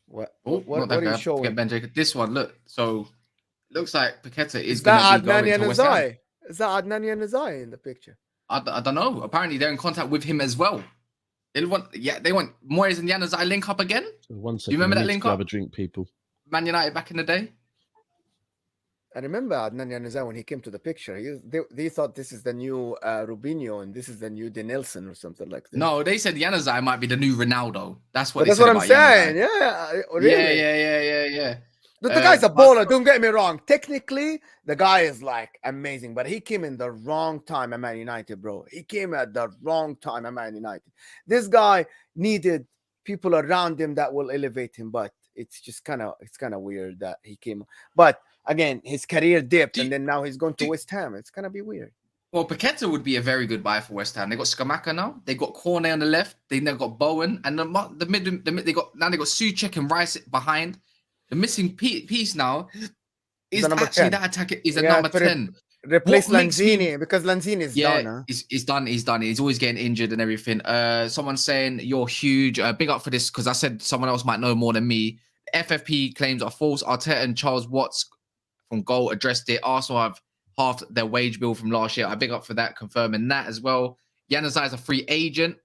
What Oh, not that are you guy. showing? Forget Ben Jacob. This one, look. So looks like Paqueta is Is going that to be going Adnan to West Ham. Yanazai? Is that Adnan Yanazai in the picture? I don't know. Apparently, they're in contact with him as well. They want Moyes and Yanazai link up again. So 1 second. You remember I that need to link grab up? a drink, people. Man United back in the day. I remember Adnan Yanazai when he came to the picture. They thought this is the new Rubinho and this is the new Denilson or something like that. No, they said Yanazai might be the new Ronaldo. That's what. But that's they said what I'm about saying. Yanazai. Yeah, really. Yeah. The guy's a baller. Don't get me wrong. Technically, the guy is like amazing, but he came in the wrong time at Man United, bro. He came at the wrong time at Man United. This guy needed people around him that will elevate him, but it's kind of weird that he came. But again, his career dipped, and then now he's going to West Ham. It's gonna be weird. Well, Paqueta would be a very good buy for West Ham. They got Skamaka now. They got Cornet on the left. They now got Bowen, and the mid. They got Souček and Rice behind. The missing piece now is actually 10. that attack is a number 10. Replace Lanzini because Lanzini is done. Huh? He's done. He's done. He's always getting injured and everything. Someone's saying you're huge. Big up for this because I said someone else might know more than me. FFP claims are false. Arteta and Charles Watts from goal addressed it. Arsenal have halved their wage bill from last year. I big up for that, confirming that as well. Yanazai is a free agent.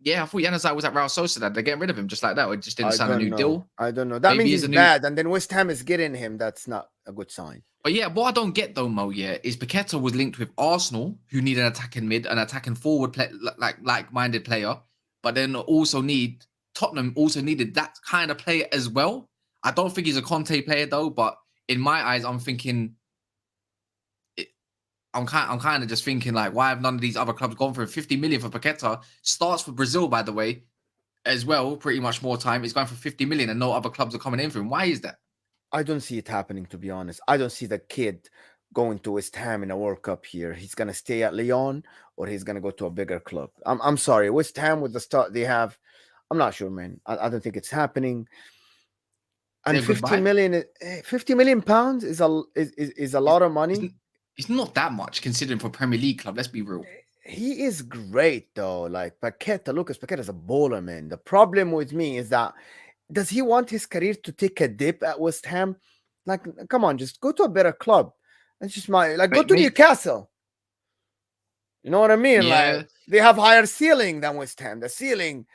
Yeah, I thought Yanazai was at Real Sociedad. They're getting rid of him just like that. Or just didn't sign a new deal. I don't know. That means he's bad. And then West Ham is getting him. That's not a good sign. But yeah, what I don't get though, Mo, is Paqueta was linked with Arsenal, who need an attacking mid, an attacking forward, like-minded player. But then Tottenham also needed that kind of player as well. I don't think he's a Conte player though. But in my eyes, I'm thinking... I'm kind of just thinking like, why have none of these other clubs gone for 50 million for Paqueta? Starts for Brazil, by the way, as well. Pretty much more time. He's going for 50 million, and no other clubs are coming in for him. Why is that? I don't see it happening, to be honest. I don't see the kid going to West Ham in a World Cup here. He's gonna stay at Lyon, or he's gonna go to a bigger club. I'm sorry, West Ham with the start they have. I'm not sure, man. I don't think it's happening. And 50 million pounds is a lot of money. It's not that much considering for a Premier League club. Let's be real. He is great though. Like Paqueta, Lucas Paqueta is a bowler, man. The problem with me is that does he want his career to take a dip at West Ham? Like, come on, just go to a better club. That's just go to Newcastle. You know what I mean? Yeah. Like they have higher ceiling than West Ham. The ceiling,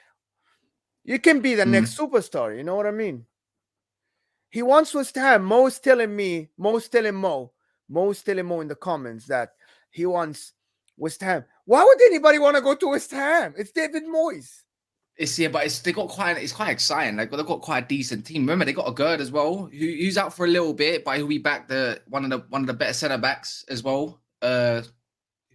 you can be the next superstar. You know what I mean? He wants West Ham. Mo's telling Mo in the comments that he wants West Ham. Why would anybody want to go to West Ham? It's David Moyes. It's quite exciting. Like, they've got quite a decent team. Remember, they got a Gerd as well, who's out for a little bit, but he'll be back. One of the better centre backs as well, who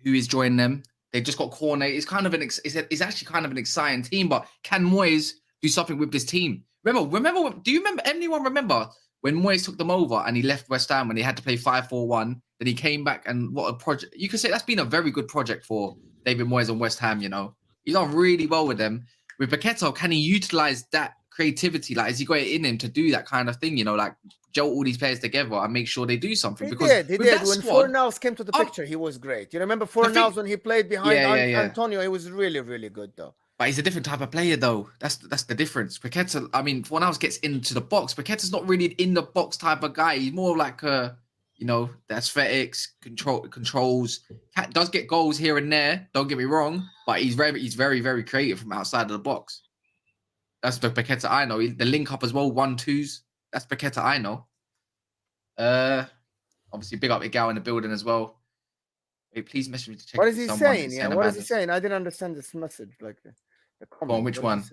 is joining them. They've just got Cornet. It's actually kind of an exciting team. But can Moyes do something with this team? Remember? Do you remember? Anyone remember when Moyes took them over and he left West Ham when he had to play 5-4-1? Then he came back, and what a project! You could say that's been a very good project for David Moyes and West Ham. You know, he's done really well with them. With Paqueta, can he utilize that creativity? Like, has he got it in him to do that kind of thing? You know, like gel all these players together and make sure they do something. He did. When Fornals came to the picture, he was great. You remember Fornals when he played behind Antonio? He was really, really good though. But he's a different type of player, though. That's the difference. Paqueta, I mean, Fornals gets into the box. Paqueta's not really in the box type of guy. He's more like the aesthetics, controls. Does get goals here and there. Don't get me wrong, but he's very, very creative from outside of the box. That's the Paqueta I know. The link up as well, 1-2s. That's Paqueta I know. Obviously, big up Igal in the building as well. Hey, please message me to check. What is he saying? Yeah, what is he saying? I didn't understand this message. Like the comment. On which one?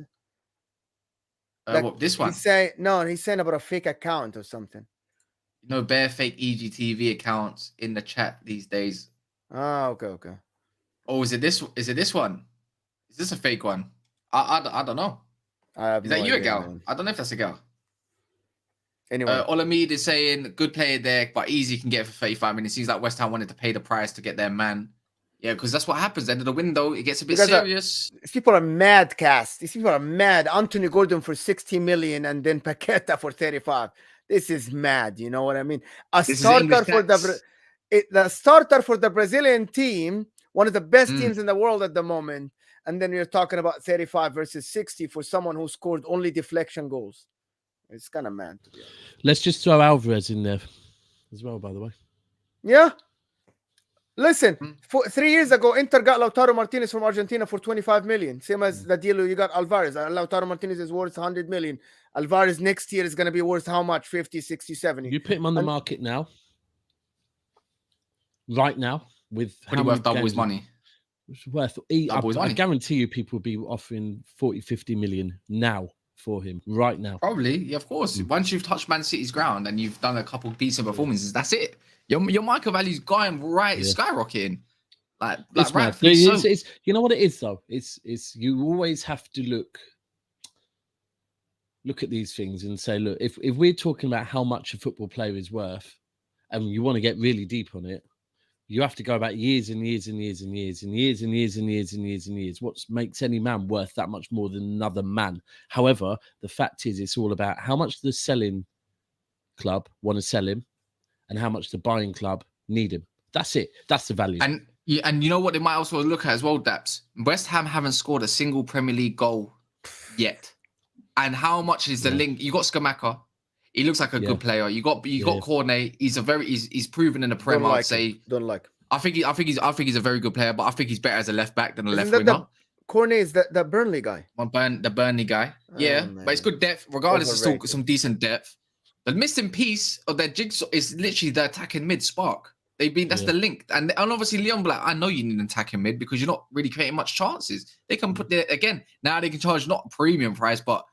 This one? He's saying about a fake account or something. Bare fake EGTV accounts in the chat these days. Ah, okay. Oh, is it this one? Is this a fake one? I don't know. Is that you, Igal? Man. I don't know if that's a girl. Anyway, Olamide is saying good player there, but easy can get it for 35 minutes. Seems like West Ham wanted to pay the price to get their man. Yeah, because that's what happens. End of the window, it gets a bit Because, serious. These people are mad, Cast. These people are mad. Anthony Gordon for 60 million and then Paqueta for 35. This is mad. You know what I mean? This is English For tax. the starter for the Brazilian team, one of the best Mm. teams in the world at the moment. And then you're talking about 35 versus 60 for someone who scored only deflection goals. It's kind of mad, to be honest. Let's just throw Alvarez in there as well, by the way. Yeah. Listen, Mm. 3 years ago, Inter got Lautaro Martinez from Argentina for 25 million. Same as the deal you got Alvarez. Lautaro Martinez is worth 100 million. Alvarez next year is going to be worth how much? 50, 60, 70. You put him on the market now, right now, with Pretty worth double his money. It's worth. I guarantee you, people will be offering 40, 50 million now for him right now. Probably, yeah, of course. Once you've touched Man City's ground and you've done a couple decent performances, that's it. Your market value's going right, skyrocketing. Like it's right. It's, you know what it is though. It's you always have to look at these things and say, look, if we're talking about how much a football player is worth, and you want to get really deep on it, you have to go about years and years and years and years and years and years and years and years and years. What makes any man worth that much more than another man? However, the fact is, it's all about how much the selling club want to sell him and how much the buying club need him. That's it. That's the value. And you know what they might also look at as well, Daps? West Ham haven't scored a single Premier League goal yet. And how much is the link? You got Scamacca. He looks like a good player. You got Cornet. He's proven in the Prem. I'd say. Don't like. I think he's a very good player, but I think he's better as a left back than a left winger. Cornet is the Burnley guy. The Burnley guy. Yeah, but it's good depth. Regardless, it's still some decent depth. The missing piece of their jigsaw is literally the attacking mid spark. That's the link, and obviously Leon Black. I know you need an attacking mid because you're not really creating much chances. They can put there again. Now they can charge not a premium price, but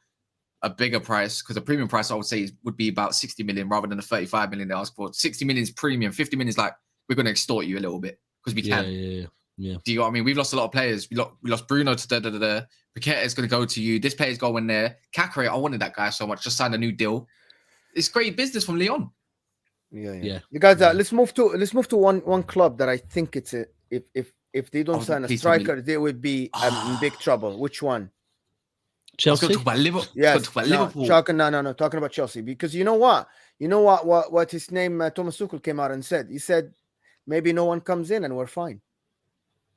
a bigger price, because a premium price I would say would be about 60 million rather than the 35 million they ask for. 60 million is premium. 50 million is like we're going to extort you a little bit because we can. Yeah. Do you know what I mean? We've lost a lot of players. We lost Bruno to Paqueta is going to go to you. This player's going there. Kakare, I wanted that guy so much. Just signed a new deal. It's great business from Leon. Yeah. You guys, let's move to one club that I think it's if they don't sign a striker, they would be in big trouble. Which one? Chelsea. Talk about Liverpool. Yes, Liverpool. No. Talking about Chelsea, because you know what his name Thomas Tuchel came out and said. He said maybe no one comes in and we're fine.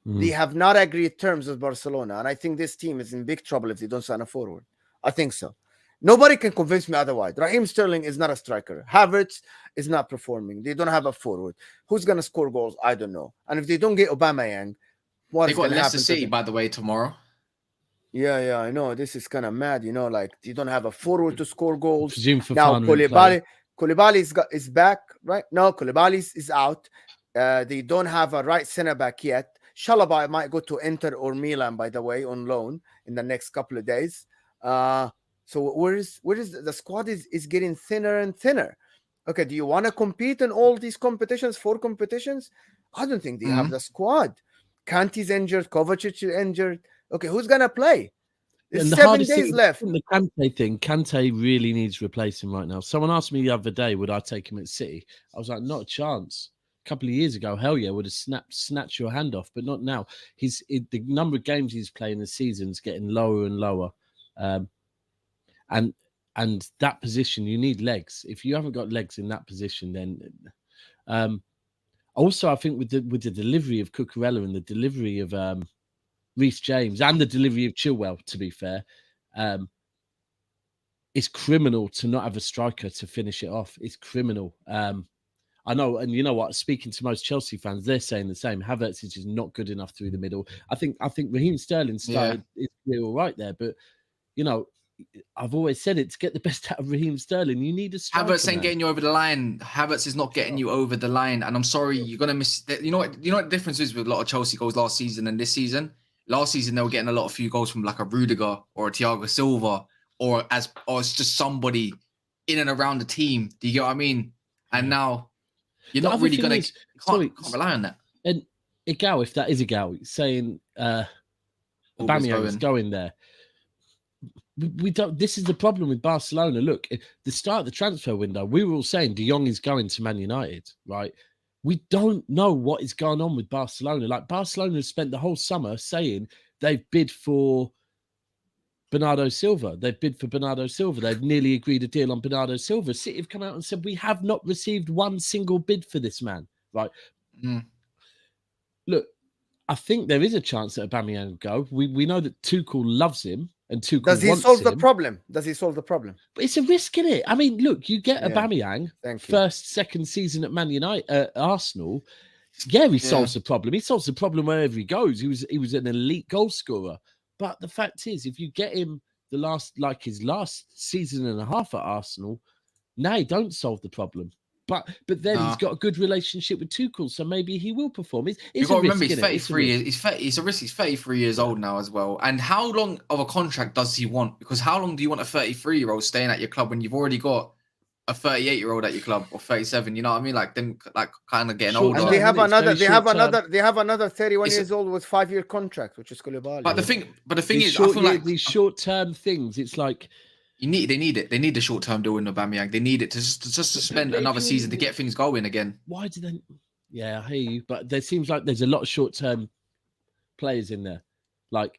They have not agreed terms with Barcelona, and I think this team is in big trouble if they don't sign a forward. I think so. Nobody can convince me otherwise. Raheem Sterling is not a striker. Havertz is not performing. They don't have a forward. Who's going to score goals? I don't know. And if they don't get Aubameyang, what is going to happen? They got Leicester City, by the way, tomorrow. Yeah, I know. This is kind of mad. Like you don't have a forward to score goals. Now Koulibaly is back, right? No, Koulibaly is out. They don't have a right center back yet. Chalobah might go to Inter or Milan, by the way, on loan in the next couple of days. So where is the squad is getting thinner and thinner. Okay, do you want to compete in all these competitions, 4 competitions? I don't think they have the squad. Kante's injured, Kovacic is injured. Okay, who's gonna play? There's 7 days left. The Kante thing, Kante really needs replacing right now. Someone asked me the other day, would I take him at City? I was like, not a chance. A couple of years ago, hell yeah, would have snatched your hand off, but not now. The number of games he's playing this season is getting lower and lower. And that position, you need legs. If you haven't got legs in that position, then also I think with the delivery of Cucurella and the delivery of Reece James and the delivery of Chilwell, to be fair, it's criminal to not have a striker to finish it off. It's criminal. I know, and you know what? Speaking to most Chelsea fans, they're saying the same. Havertz is just not good enough through the middle. I think Raheem Sterling started all right there, but I've always said it, to get the best out of Raheem Sterling, you need a striker. Havertz ain't getting you over the line. Havertz is not getting you over the line, and I'm sorry, you're gonna miss. You know what the difference is with a lot of Chelsea goals last season and this season. Last season they were getting a lot of few goals from like a Rudiger or a Thiago Silva or it's just somebody in and around the team. Do you get what I mean? And now you're not really gonna can't rely on that. And Igal, if that is Igal, saying Aubameyang is going there. We don't. This is the problem with Barcelona. Look, at the start of the transfer window, we were all saying De Jong is going to Man United, right? we don't know what is going on with Barcelona. Like, Barcelona has spent the whole summer saying they've bid for Bernardo Silva. They've bid for Bernardo Silva. They've nearly agreed a deal on Bernardo Silva. City have come out and said, we have not received one single bid for this man. Right. Look, I think there is a chance that Aubameyang will go. We know that Tuchel loves him and Tuchel Does he wants solve the him. problem? Does he solve the problem? But it's a risk, isn't it? I mean, look, you get Yeah. Aubameyang, Thank you. first, second season at Man United, Arsenal. Yeah, he solves the problem. He solves the problem wherever he goes. He was an elite goal scorer. But the fact is, if you get him his last season and a half at Arsenal, now he don't solve the problem. But then he's got a good relationship with Tuchel, so maybe he will perform. You've got to remember, he's 33 years. It's a risk. He's 33 years old now as well. And how long of a contract does he want? Because how long do you want a 33-year-old staying at your club when you've already got a 38-year-old at your club, or 37? You know what I mean? Like, them, like, kind of getting older. And they have another 31 years old with 5-year contract, which is Koulibaly. But the thing is, short, I feel like these short-term things, it's like they need it. They need the short-term deal in Aubameyang. They need it to just to spend another season to get things going again. Why do they? Yeah, I hear you, but there seems like there's a lot of short-term players in there. Like,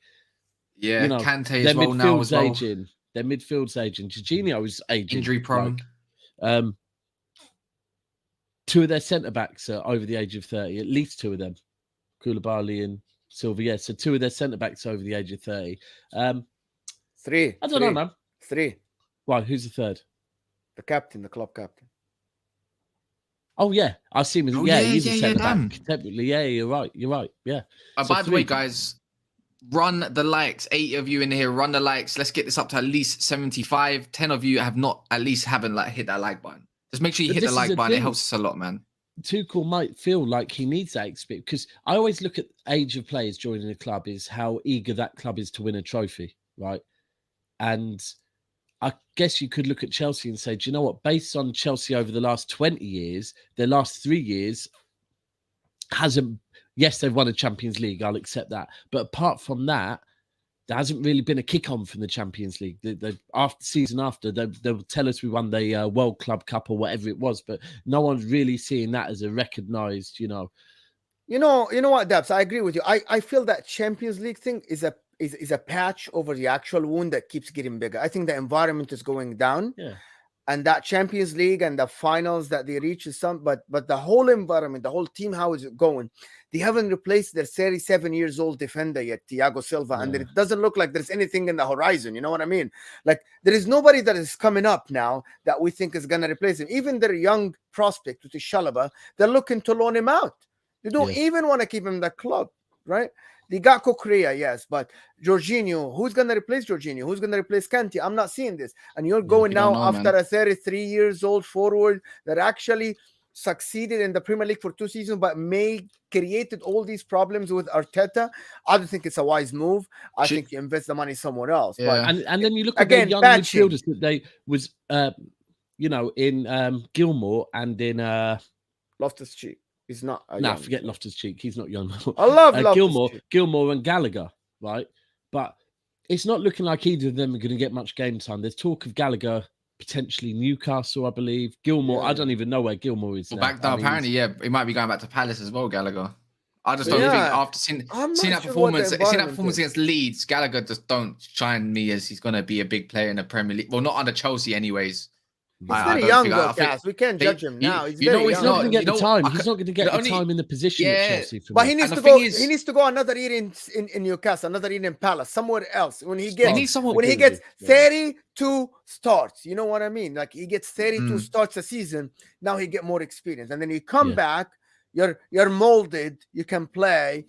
Kante as well now as well. Aging. Their midfield's aging. Jorginho is aging. Injury prone. Two of their centre-backs are over the age of 30. At least two of them, Koulibaly and Silva. Yeah, so two of their centre-backs over the age of 30. Three. I don't know, man. 3. Why? Who's the third? The captain, the club captain. Oh yeah, I see him. He's a centre-back. Technically, you're right. Yeah. So by the way, guys, run the likes. 8 of you in here, run the likes. Let's get this up to at least 75. 10 of you haven't hit that like button. Just make sure you hit the like button. It helps us a lot, man. Tuchel might feel like he needs that experience, because I always look at age of players joining a club is how eager that club is to win a trophy, right? And I guess you could look at Chelsea and say, do you know what? Based on Chelsea over the last 20 years, their last 3 years yes, they've won a Champions League. I'll accept that. But apart from that, there hasn't really been a kick on from the Champions League. They'll tell us we won the World Club Cup or whatever it was, but no one's really seeing that as a recognised, You know what, Daps? I agree with you. I feel that Champions League thing is a patch over the actual wound that keeps getting bigger. I think the environment is going down. Yeah. And that Champions League and the finals that they reach is but the whole environment, the whole team, how is it going? They haven't replaced their 37 years old defender yet, Thiago Silva, and it doesn't look like there's anything in the horizon. You know what I mean? Like, there is nobody that is coming up now that we think is gonna replace him. Even their young prospect, which is Chalobah, they're looking to loan him out. They don't even want to keep him in the club, right? The GAKPO Korea, yes, but Jorginho, who's going to replace Jorginho? Who's going to replace Kante? I'm not seeing this. And you're going after a 33 years old forward that actually succeeded in the Premier League for 2 seasons, but created all these problems with Arteta. I don't think it's a wise move. I think you invest the money somewhere else. Yeah. But and then you look at the young midfielders that they was, in Gilmour and in Loftus-Cheek. He's not. Forget Loftus-Cheek. He's not young. I love Loftus-Cheek. Gilmour and Gallagher, right? But it's not looking like either of them are going to get much game time. There's talk of Gallagher potentially Newcastle, I believe. Gilmour, I don't even know where Gilmour is. Well, back down, apparently, he might be going back to Palace as well, Gallagher. I just don't think after seeing that performance against Leeds, Gallagher just don't shine me as he's going to be a big player in the Premier League. Well, not under Chelsea, anyways. He's very young, guys. We can't judge him now. He's very young. He's not going to get the time. He's not going to get the time in the position at Chelsea. But he needs to go. He needs to go another year in Newcastle, another year in Palace, somewhere else. When he gets 32 starts, you know what I mean? Like, he gets 32 starts a season. Now he get more experience, and then you come back. You're molded. You can play.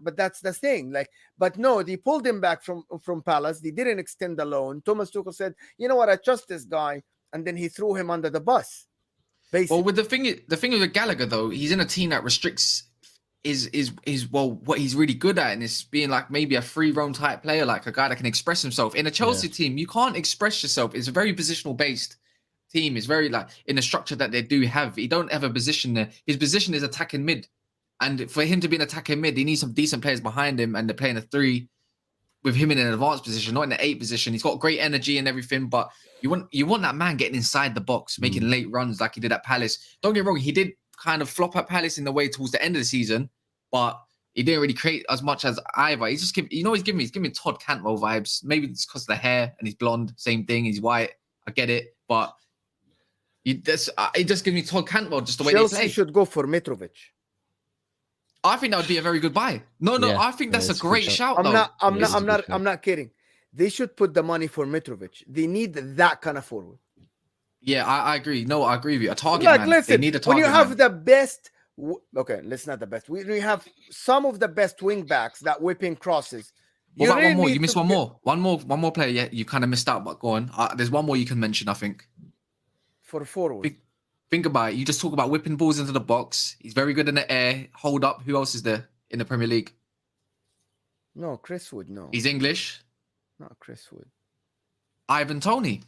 But that's the thing. Like, but no, they pulled him back from Palace. They didn't extend the loan. Thomas Tuchel said, "You know what? I trust this guy." And then he threw him under the bus. Basically. Well, with the thing with Gallagher though, he's in a team that restricts what he's really good at, and it's being like maybe a free roam type player, like a guy that can express himself. In a Chelsea team, you can't express yourself. It's a very positional based team. It's very like in the structure that they do have. He don't have a position there. His position is attacking mid, and for him to be an attacking mid, he needs some decent players behind him, and they're playing a 3 with him in an advanced position, not in the 8 position. He's got great energy and everything, but you want that man getting inside the box, making late runs like he did at Palace. Don't get me wrong, he did kind of flop at Palace in the way towards the end of the season, but he didn't really create as much as either. He's just he's giving me Todd Cantwell vibes. Maybe it's because of the hair and he's blonde, same thing. He's white. I get it, but it just gives me Todd Cantwell just the way Chelsea they play. should go for Mitrovic. I think that would be a very good buy. No, Yeah, I think that's a it's a good great shout. shout. I'm not kidding. They should put the money for Mitrovic. They need that kind of forward. Yeah, I agree. No, I agree with you. A target Like, man. listen, They need a target when you have man. the best, okay, let's not the best. We have some of the best wing backs that whip in crosses. What about really one more? need You missed to one get- more. One more player. Yeah, you kind of missed out, but go on. There's one more you can mention, I think. for forward. Think about it. You just talk about whipping balls into the box. He's very good in the air. Hold up. Who else is there in the Premier League? No, Chris Wood. No, He's English. not Chris Wood. Ivan Toney.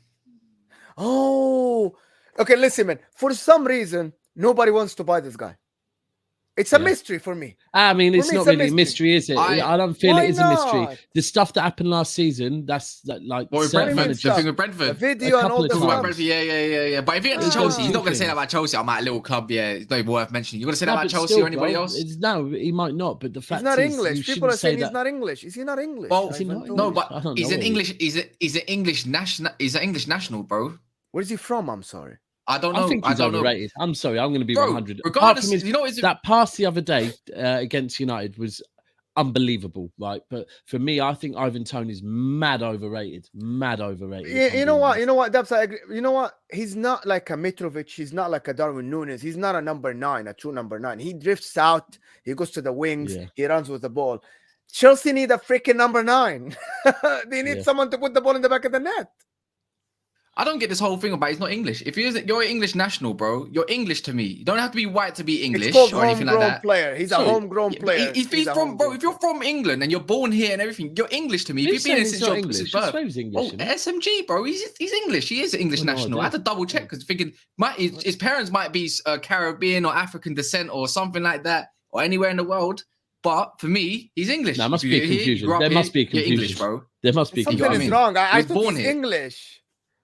Oh, okay. Listen, man. For some reason, nobody wants to buy this guy. It's a Yeah. mystery for me. I mean, it's me, not it's a really a mystery, is it? I don't feel Why it is a mystery. not? The stuff that happened last season, like Or with certain Brentford. managers. The thing with The Brentford. video and couple all of the times. Talk about stuff. Brentford. Yeah. But if you get to Ah. Chelsea, you're not going to say Things. that about Chelsea. I'm at a little club. Yeah, it's not even worth mentioning. You're going to say that No, about but Chelsea still, or anybody bro, else? No, he might not. But the fact He's not is, English. you People are shouldn't saying say he's that. not English. Is he not English? Well, Is he not Ivan No, Toney? I but don't he's know an what he English. He's an English national. He's an English national, bro. Where's he from? I'm sorry. I don't know. I think I he's don't know. overrated. I'm sorry. I'm going to be Bro, 100. Apart regardless, from his, you know, it's that pass the other day against United was unbelievable, right? But for me, I think Ivan Toney's mad overrated. Mad overrated. if I'm You know being what? honest. You know what? Daps, I agree. You know what? He's not like a Mitrovic. He's not like a Darwin Núñez. He's not a number 9, a true number 9. He drifts out. He goes to the wings. Yeah. He runs with the ball. Chelsea need a freaking number 9. They need Yeah. someone to put the ball in the back of the net. I don't get this whole thing about he's not English. If you're an English national, bro, you're English to me. You don't have to be white to be English It's called or anything like homegrown that. player. He's Sorry. a homegrown Yeah, but player. If he's a from, bro, homegrown if you're from England and you're born here and everything, you're English to me. Who's If you've been here saying he's since not your English? since I birth. swear he's English. Oh, you know? SMG, bro. He's English. He is English Oh, no national. I had to double check because thinking his parents might be Caribbean or African descent or something like that or anywhere in the world. But for me, he's English. No, there must If be a you're here, you confusion. grew up There here, must be a You're English, confusion. bro. There must be You got Something what I is mean? wrong. He I was thought born he's here. English.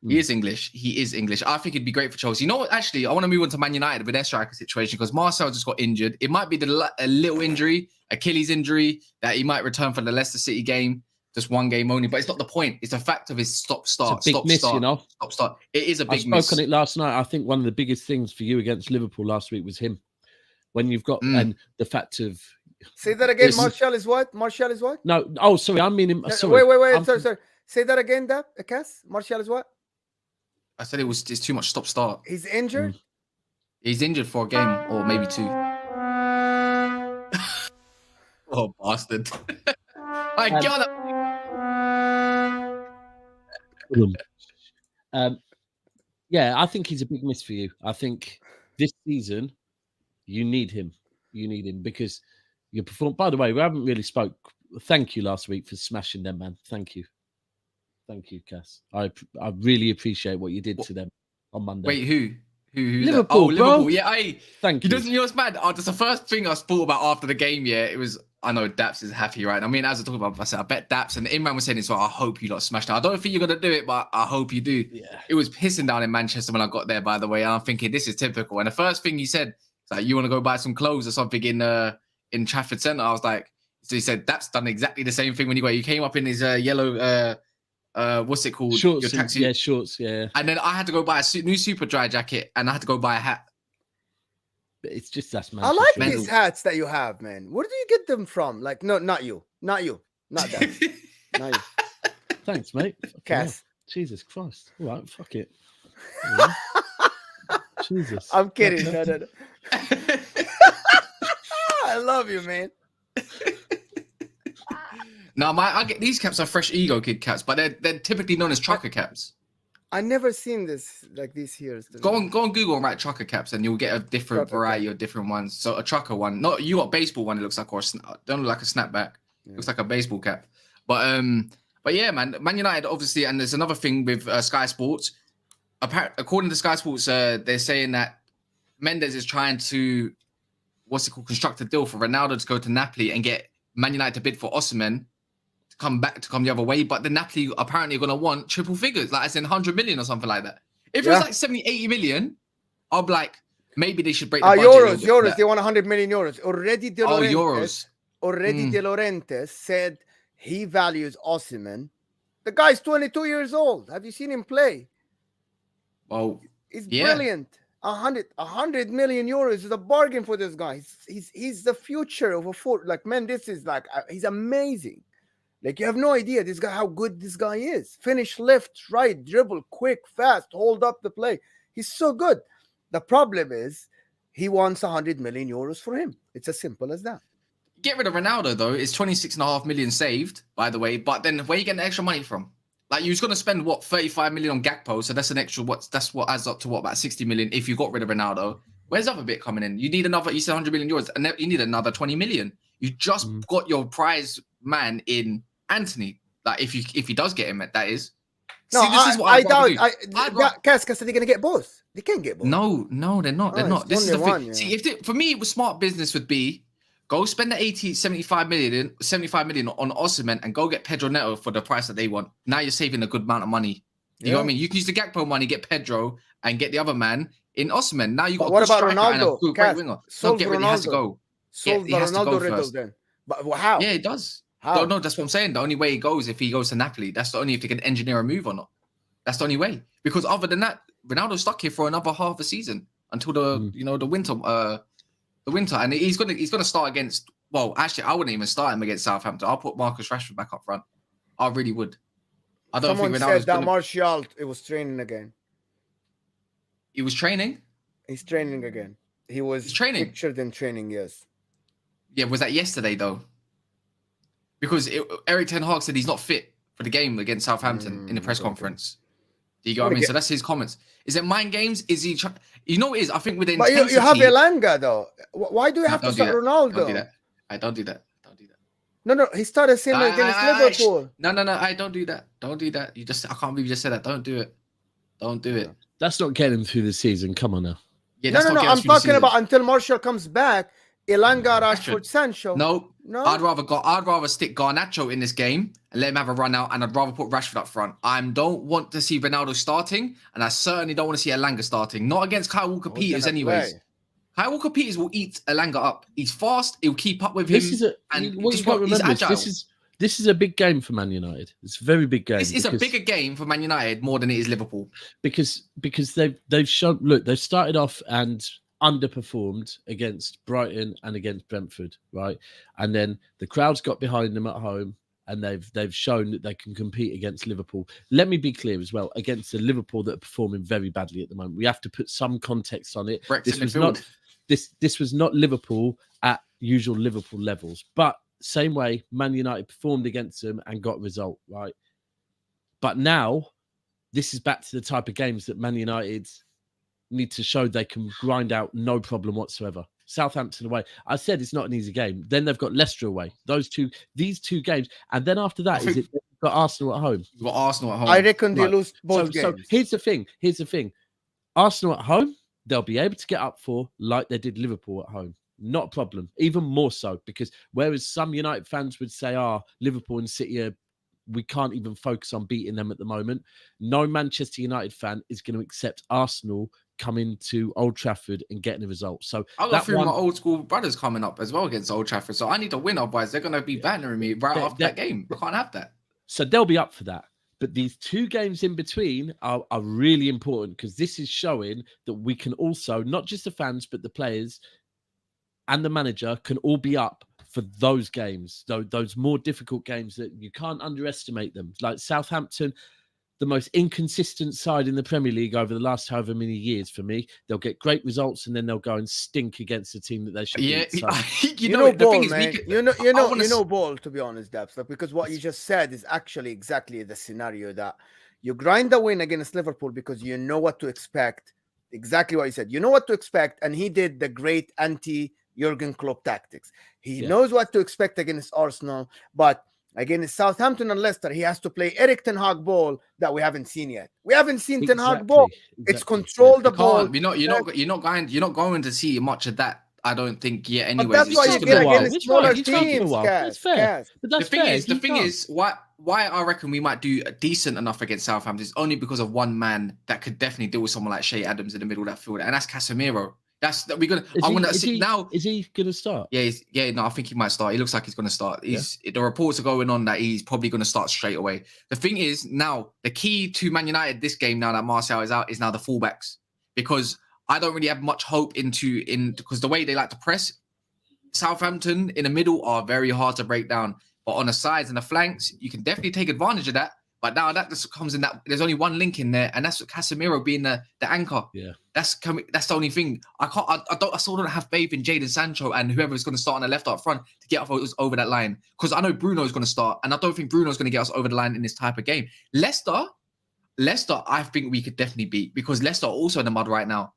He is English. He is English. I think it'd be great for Chelsea. You know what? Actually, I want to move on to Man United with their striker situation because Marcel just got injured. It might be a little injury, Achilles injury, that he might return for the Leicester City game, just one game only. But it's not the point. It's the fact of his stop-start. It's a big miss, you know. Stop-start. It is a I big spoke miss. on it last night. I think one of the biggest things for you against Liverpool last week was him. When you've got and the fact of Say that again. Yes. Martial is what? Martial is what? no. Oh, sorry. I mean, sorry. Wait. I'm- Sorry. Say that again, Cass. Martial is what? I said it's too much stop-start. He's injured. He's injured for a game or maybe 2. Oh, bastard. Like, get on that. Yeah, I think he's a big miss for you. I think this season you need him. You need him because you perform. By the way, we haven't really spoke. Thank you last week for smashing them, man. Thank you, Cass. I really appreciate what you did to them on Monday. Wait, who? Who's that? Liverpool, Oh, bro. Liverpool. Yeah, Thank You you. doesn't. You know what's mad? That's the first thing I thought about after the game. Yeah, it was. I know Daps is happy, right? I mean, as I talk about, I said I bet Daps, and Imran was saying this. Well, I hope you lot smash that. I don't think you're gonna do it, but I hope you do. Yeah. It was pissing down in Manchester when I got there, by the way. And I'm thinking this is typical. And the first thing he said, it's like, you want to go buy some clothes or something in Trafford Centre. I was like, so he said Daps done exactly the same thing when he came up in his yellow what's it called? Shorts. Your tracksuit. Shorts. Yeah. And then I had to go buy a new super dry jacket, and I had to go buy a hat. But it's just that's man. I like Mental. these hats that you have, man. Where do you get them from? Like, no, not you, not that, not you. Thanks, mate. Fucking Cass. hell. Jesus Christ. All right, fuck it. Yeah. Jesus. I'm kidding. No. I love you, man. No, I get these caps are fresh ego kid caps, but they're typically known as trucker caps. I never seen this like these here. Go on Google and write trucker caps, and you'll get a different Trucker variety of different ones. So a trucker one, not you got baseball one. It looks like, or don't look like a snapback. Yeah. Looks like a baseball cap. But yeah, man United obviously, and there's another thing with Sky Sports. According to Sky Sports, they're saying that Mendes is trying to construct a deal for Ronaldo to go to Napoli and get Man United to bid for Osimhen to come the other way. But the Napoli apparently are going to want triple figures, like as in 100 million or something like that. If it was like 70, 80 million, I'll be like, maybe they should break the budget a little bit for Euros. that. They want 100 million euros. Already De Oh, Laurentiis, euros. De Laurentiis said he values Osimhen. The guy's 22 years old. Have you seen him play? Well, He's yeah. brilliant. 100 million euros is a bargain for this guy. He's the future of a foot. Like, man, this is like he's amazing. Like, you have no idea this guy how good this guy is. Finish left, right, dribble, quick, fast, hold up the play. He's so good. The problem is he wants 100 million euros for him. It's as simple as that. Get rid of Ronaldo though. It's 26.5 million saved, by the way. But then where you getting the extra money from? Like, you was gonna spend what 35 million on Gakpo, so that's an extra that's what adds up to what, about 60 million if you got rid of Ronaldo. Where's the other bit coming in? You need another. You said 100 million euros, and you need another 20 million. You just got your prize man in Antony. Like, if he does get him, that is. No, See, this is what I doubt. Cascas, are they gonna get both? They can't get both. No, they're not. They're not. This is the thing. Yeah. See, for me, it was smart business would be go spend the 75 million on Osimhen and go get Pedro Neto for the price that they want. Now you're saving a good amount of money. You know what I mean? You can use the Gakpo money, get Pedro, and get the other man in Osimhen. Now you got what a good about striker and a Ronaldo? good great winger. So get rid. He has to go. Solve the Ronaldo riddle then. But how? Yeah, it does. How? No, that's what I'm saying. The only way he goes if he goes to Napoli. That's the only if they can engineer a move or not. That's the only way. Because other than that, Ronaldo's stuck here for another half a season until the winter, and he's gonna start against. Well, actually, I wouldn't even start him against Southampton. I'll put Marcus Rashford back up front. I really would. I don't Someone think said Ronaldo's that Martial it was training again. He was training. He's training again. He's training. Pictured in training, yes. Yeah, was that yesterday though? Because Eric Ten Hag said he's not fit for the game against Southampton in the press conference. Do you get what I mean? So that's his comments. Is it mind games? Is he? You know what it is? I think with the intensity. But you have Elanga though. Why do you have to start Ronaldo? Don't do that. Don't do that. No. He started same against Liverpool. No. I don't do that. Don't do that. I can't believe you just said that. Don't do it. Don't do it. That's not getting him through the season. Come on now. Yeah, no. I'm talking about until Martial comes back. Elanga, Rashford, Sancho. No. I'd rather stick Garnacho in this game and let him have a run out, and I'd rather put Rashford up front. I don't want to see Ronaldo starting, and I certainly don't want to see Elanga starting. Not against Kyle Walker-Peters, anyways. Kyle Walker-Peters will eat Elanga up. He's fast. He'll keep up with him. He's agile. This is a big game for Man United. It's a very big game. This is a bigger game for Man United more than it is Liverpool. Because they've shown. Look, they've started off and underperformed against Brighton and against Brentford, right? And then the crowds got behind them at home, and they've shown that they can compete against Liverpool. Let me be clear as well, against the Liverpool that are performing very badly at the moment. We have to put some context on it. This was not Liverpool at usual Liverpool levels, but same way Man United performed against them and got a result, right? But now this is back to the type of games that Man United need to show they can grind out no problem whatsoever. Southampton away. I said it's not an easy game. Then they've got Leicester away. These two games. And then after that, they've got Arsenal at home. You've got Arsenal at home. I reckon they lose both games. So here's the thing. Arsenal at home, they'll be able to get up for like they did Liverpool at home. Not a problem. Even more so, because whereas some United fans would say, Liverpool and City we can't even focus on beating them at the moment. No Manchester United fan is going to accept Arsenal coming to Old Trafford and getting a result. So I've got 3 of my old school brothers coming up as well against Old Trafford. So I need to win, otherwise they're going to be bantering me right after that game. I can't have that. So they'll be up for that. But these 2 games in between are really important, because this is showing that we can also, not just the fans, but the players and the manager can all be up for those games, those more difficult games that you can't underestimate them. Like Southampton, the most inconsistent side in the Premier League over the last however many years for me. They'll get great results and then they'll go and stink against the team that they should beat. So. you know ball, man. You know ball, to be honest, Daps. Like, because what you just said is actually exactly the scenario that you grind the win against Liverpool because you know what to expect. Exactly what you said. You know what to expect, and he did the great anti-Jurgen Klopp tactics. He knows what to expect against Arsenal, but against Southampton and Leicester, he has to play Eric Ten Hag ball that we haven't seen yet. We haven't seen Ten Hag ball. It's control the ball. You're not going to see much of that. I don't think yet. Anyways, but that's why you get against smaller teams. That's fair. But that's the thing is, why I reckon we might do decent enough against Southampton is only because of one man that could definitely deal with someone like Shea Adams in the middle of that field, and that's Casemiro. We're gonna. I'm gonna see now. Is he gonna start? Yeah, no, I think he might start. He looks like he's gonna start. The reports are going on that he's probably gonna start straight away. The thing is now the key to Man United this game now that Martial is out is now the fullbacks, because I don't really have much hope because the way they like to press, Southampton in the middle are very hard to break down, but on the sides and the flanks you can definitely take advantage of that. But now that just comes in that there's only one link in there, and that's Casemiro being the anchor. Yeah, that's the only thing. I still don't have faith in Jadon Sancho and whoever's going to start on the left up front to get us over that line, because I know Bruno's going to start, and I don't think Bruno's going to get us over the line in this type of game. Leicester, I think we could definitely beat, because Leicester are also in the mud right now.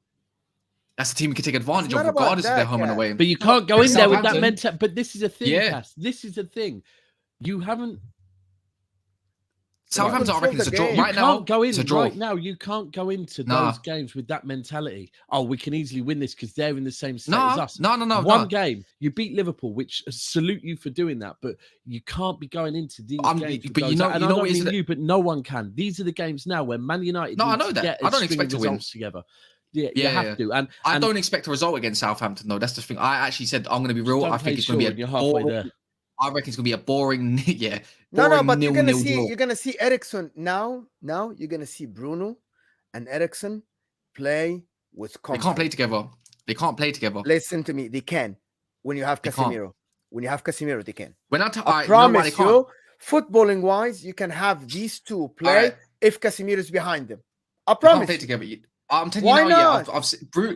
That's the team we can take advantage of, regardless if they're home and away. But you can't go in there with that mentality. But this is a thing, Cass. This is a thing. You haven't. Southampton, I reckon, it's a draw. Right now, right now, you can't go into those games with that mentality. Oh, we can easily win this because they're in the same state as us. No. One game, you beat Liverpool, which salute you for doing that, but you can't be going into these games. But you know, but no one can. These are the games now where Man United. No, I know that. I don't expect to win together. Yeah, you have to. And I don't expect a result against Southampton, though. That's the thing. I actually said I'm going to be real. I think it's going to be halfway there. I reckon it's gonna be a boring, but you're gonna see Eriksen now. Now you're gonna see Bruno and Eriksen play with confidence. They can't play together. Listen to me. They can. When you have Casemiro. When you have Casemiro, they can. I promise you, footballing wise, you can have these two play if Casemiro is behind them. I promise. They can't play together. I'm telling you now,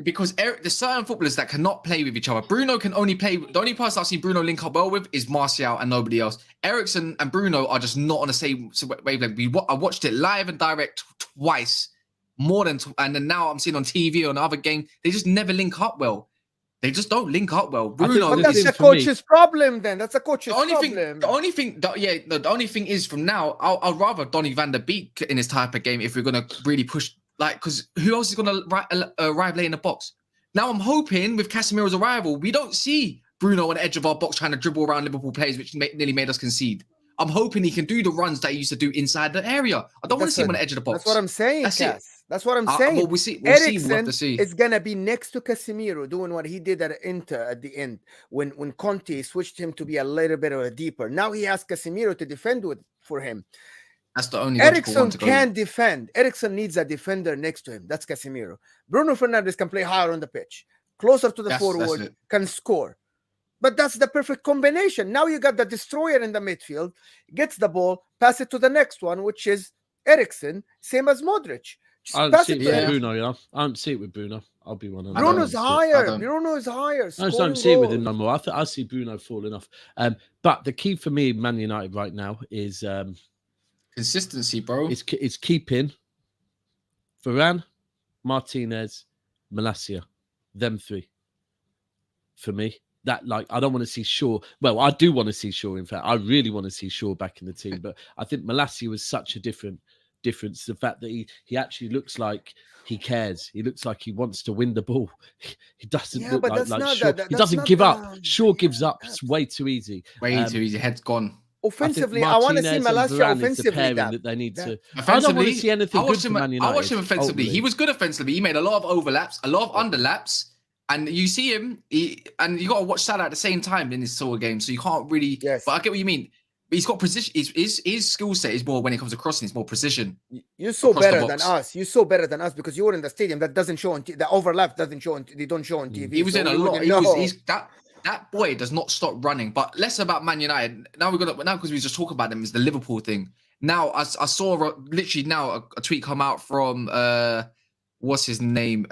because there's certain footballers that cannot play with each other. Bruno can only play. The only person I've seen Bruno link up well with is Martial and nobody else. Eriksen and Bruno are just not on the same wavelength. I watched it live and direct twice, and then now I'm seeing on TV on other game. They just never link up well. They just don't link up well. Bruno, that's the coach's problem. Then that's the coach's problem. The only thing is from now, I'd rather Donny van der Beek in this type of game if we're gonna really push. Because who else is going to arrive late in the box? Now I'm hoping with Casemiro's arrival, we don't see Bruno on the edge of our box trying to dribble around Liverpool players, which nearly made us concede. I'm hoping he can do the runs that he used to do inside the area. I don't want to see him on the edge of the box. That's what I'm saying, That's what I'm saying. Well, Eriksen is going to be next to Casemiro doing what he did at Inter at the end when Conte switched him to be a little bit of a deeper. Now he has Casemiro to defend for him. That's the only Eriksen can defend. Eriksen needs a defender next to him. That's Casemiro. Bruno Fernandes can play higher on the pitch, closer to the forward, can score. But that's the perfect combination. Now you got the destroyer in the midfield, gets the ball, pass it to the next one, which is Eriksen, same as Modric. I don't see it with Bruno, yeah. I don't see it with Bruno. I'll be one of them. Bruno's higher. Bruno is higher. I just don't see it with him no more. I see Bruno falling off. But the key for me, Man United right now, is consistency, bro. It's keeping Varane, Martinez, Malacia, them three. For me, that I don't want to see Shaw. Well, I do want to see Shaw. In fact, I really want to see Shaw back in the team. But I think Malacia was such a difference. The fact that he actually looks like he cares. He looks like he wants to win the ball. He doesn't look like Shaw. He doesn't give up. Shaw gives up way too easy. Way too easy. Head's gone. Offensively, I want to see Malacia offensively. That they need to. I don't want to see anything good from Man United. I watched him offensively. Ultimately. He was good offensively. He made a lot of overlaps, a lot of underlaps, and you see him. And you got to watch Salah at the same time in this sort of game, so you can't really. Yes. But I get what you mean. But he's got precision. His skill set is more when it comes to crossing. It's more precision. You're so better than us. You're so better than us because you were in the stadium. That doesn't show on the overlap. Doesn't show on. They don't show on TV. He was in a lot. That boy does not stop running. But less about Man United. Now because we just talk about them is the Liverpool thing. Now I saw literally now a tweet come out from what's his name?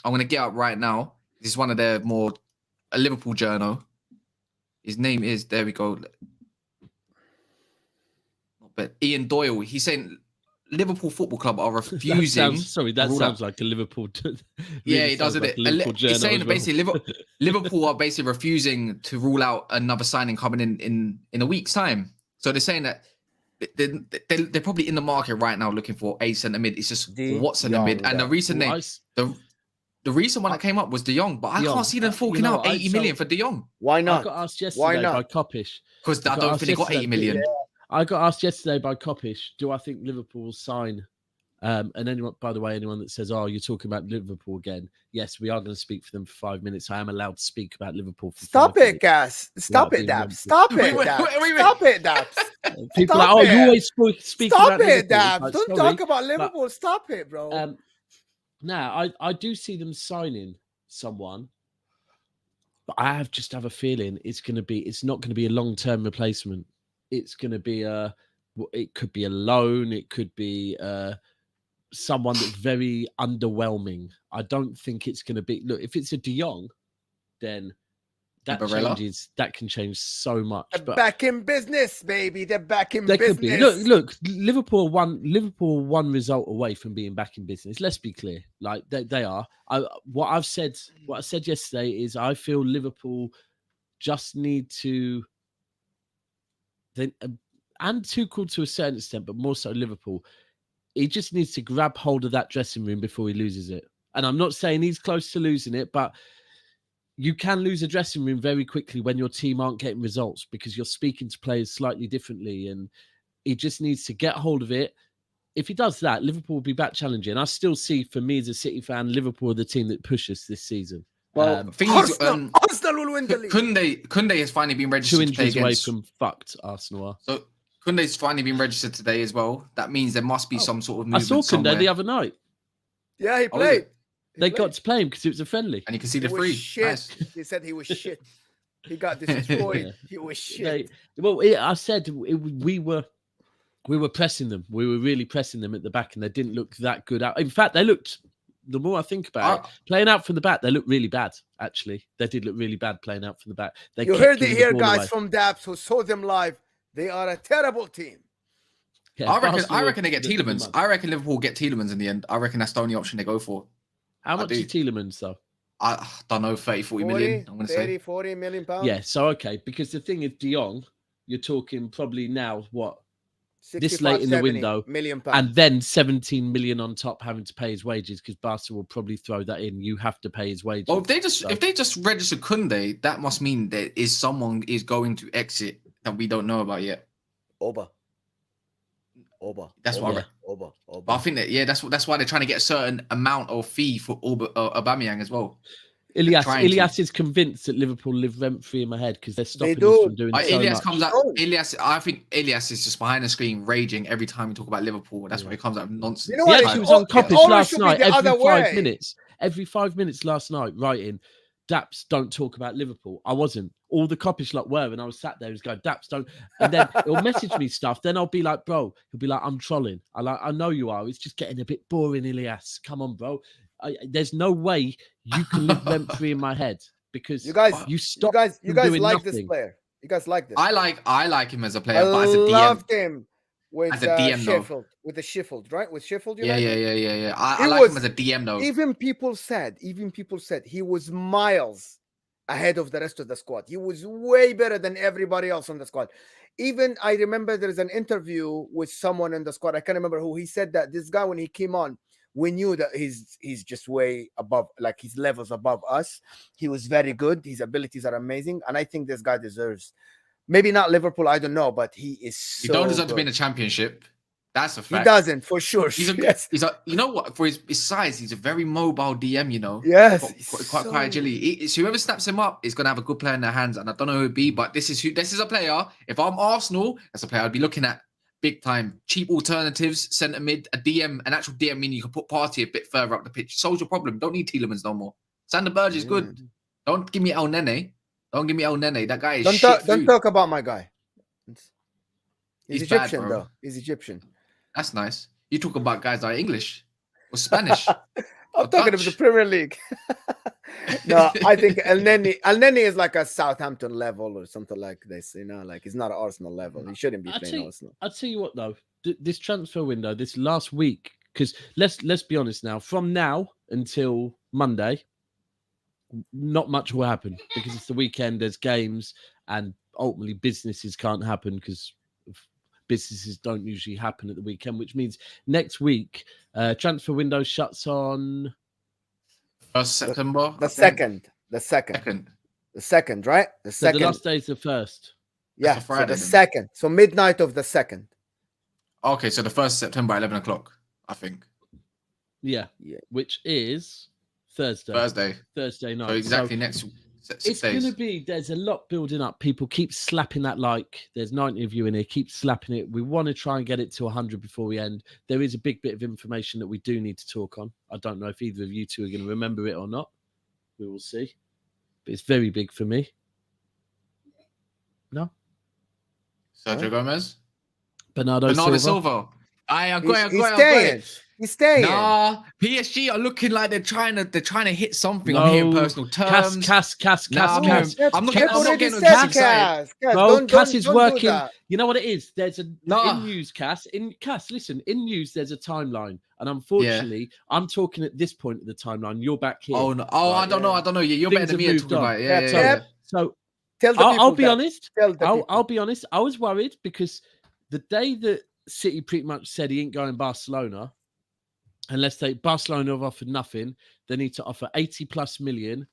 I'm gonna get up right now. This is one of their a Liverpool journal. His name is there we go. But Ian Doyle, he's saying Liverpool Football Club are refusing. That sounds like a Liverpool. Yeah, it does. He's saying that basically Liverpool are basically refusing to rule out another signing coming in a week's time. So they're saying that they're probably in the market right now looking for a centre mid. It's just what's in the mid. And the recent name, the recent one that came up was De Jong, but I can't see them forking out 80 million for De Jong. Why not? I got asked yesterday by Kopish. Because I don't think they got 80 million. I got asked yesterday by Kopish, do I think Liverpool will sign And anyone, by the way, anyone that says, "Oh, you're talking about Liverpool again," yes, we are going to speak for them for 5 minutes. I am allowed to speak about Liverpool for Stop 5 it, minutes. Gas. Stop without it, being Daps. mentioned. Stop it, Wait, Daps. Stop it, Daps. People are Stop like, "Oh, you it. always speak Stop about it, Liverpool." It's Daps. like, Don't sorry, talk about Liverpool. Stop it, bro. Now, I do see them signing someone, but I have a feeling it's not going to be a long-term replacement. It's going to be it could be a loan. It could be someone that's very underwhelming. I don't think it's going to be. Look, if it's a De Jong, then that can change so much. They're But back in business, baby. They're back in there business. could be. Look. Liverpool one result away from being back in business. Let's be clear. Like they are. What I said yesterday is I feel Liverpool just need to. And Tuchel to a certain extent, but more so Liverpool. He just needs to grab hold of that dressing room before he loses it. And I'm not saying he's close to losing it, but you can lose a dressing room very quickly when your team aren't getting results because you're speaking to players slightly differently. And he just needs to get hold of it. If he does that, Liverpool will be back challenging. I still see, for me as a City fan, Liverpool are the team that pushes this season. Well, Arsenal will win the league. Kunde has finally been registered 2 injuries to play against. away from fucked Arsenal are. So Kunde's finally been registered today as well. That means there must be some sort of I movement saw Kunde somewhere. the other night. Yeah, he played. They got to play him because it was a friendly. And you can see the He was free. shit. Nice. They said he was shit. He got destroyed. He was shit. I said we were pressing them. We were really pressing them at the back, and they didn't look that good out. In fact, they looked. The more I think about it, playing out from the back, they looked really bad. Actually, they did look really bad playing out from the back. You heard it here, guys, from Daps who saw them live. They are a terrible team. Yeah, I reckon they get Tielemans. I reckon Liverpool get Tielemans in the end. I reckon that's the only option they go for. How much is Tielemans, though? I don't know, 40 million. I'm going to say 40 million pounds. Yeah, so okay, because the thing is, De Jong, you're talking probably now what 65, this late in the window, £million. And then 17 million on top, having to pay his wages because Barca will probably throw that in. You have to pay his wages. Well, if they just register Kunde, that must mean that someone is going to exit that we don't know about yet. Oba. That's what Oba. But I think that that's why they're trying to get a certain amount of fee for Aubameyang as well. Ilias is convinced that Liverpool live rent-free in my head because they're stopping us from doing so Ilias much. comes out. I think Ilias is just behind the screen raging every time we talk about Liverpool. That's why he comes out with nonsense. You know He what? actually was on Coppish last night every 5 minutes last night writing, Daps, don't talk about Liverpool. I wasn't. All the Coppish lot were, and I was sat there, he's going, Daps, don't. And then he'll message me stuff. Then I'll be like, bro, he'll be like, I'm trolling. I know you are. It's just getting a bit boring, Ilias. Come on, bro. There's no way you can live rent-free in my head because you guys like this player. You guys like this. I like him as a player, but as a DM. I loved him with as a DM, Sheffield. With the Sheffield, right? With Sheffield, yeah. I like him as a DM though. Even people said he was miles ahead of the rest of the squad. He was way better than everybody else on the squad. Even I remember there's an interview with someone in the squad. I can't remember who. He said that this guy, when he came on, we knew that he's just way above, like his levels above us. He was very good. His abilities are amazing. And I think this guy deserves, maybe not Liverpool, I don't know, but he is so He don't deserve good. to be in the championship. That's a fact. He doesn't, for sure. He's you know what? For his size, he's a very mobile DM, you know. Yes. Quite agility. So whoever snaps him up is going to have a good player in their hands. And I don't know who it'd be, but this is a player. If I'm Arsenal, that's a player I'd be looking at big time. Cheap alternatives, centre mid, a DM, an actual DM, meaning you can put Partey a bit further up the pitch. Solves your problem. Don't need Tielemans no more. Sander Berge is good. Don't give me El Nene. Don't give me El Nene. That guy is Don't talk about my guy. He's Egyptian, bad, though. He's Egyptian. That's nice. You talk about guys that are English or Spanish. I'm talking about the Premier League. No, I think El Nene is like a Southampton level or something like this. You know, like he's not an Arsenal level. He shouldn't be playing Arsenal. I'll tell you what, though, this transfer window, this last week, because let's be honest now, from now until Monday, not much will happen because it's the weekend. There's games, and ultimately businesses can't happen because businesses don't usually happen at the weekend, which means next week transfer window shuts on 1st September. The second, right? The second. So the last day is the 1st. Yeah, Friday, so the 2nd. So midnight of the 2nd. Okay, so the 1st September, 11 o'clock. I think. Yeah. Yeah. Which is Thursday night. So exactly So next 6 it's days. going to be, there's a lot building up. People keep slapping that like. There's 90 of you in here. Keep slapping it. We want to try and get it to 100 before we end. There is a big bit of information that we do need to talk on. I don't know if either of you two are going to remember it or not. We will see. But it's very big for me. No? Sergio Gomez? Bernardo Bernardo Silva. Silva. I He's got staying. it. He's staying. Nah, PSG are looking like they're trying to hit something. No, I'm hearing personal terms. Cass. Nah, I'm not They've getting already too said excited. Cass. Bro, Cass is don't working. do that. You know what it is? There's a Nah. in news, Cass. Listen, in news, there's a timeline, and unfortunately, I'm talking at this point of the timeline. You're back here. Oh no! Oh, Right, I don't know. You're Things better than have me at moved talking on. about it. Yeah, Yeah, yeah. So Tell the people. I'll be that. honest. Tell the people. I'll be honest. I was worried because the day that City pretty much said he ain't going Barcelona, unless Barcelona have offered nothing, they need to offer 80+ million,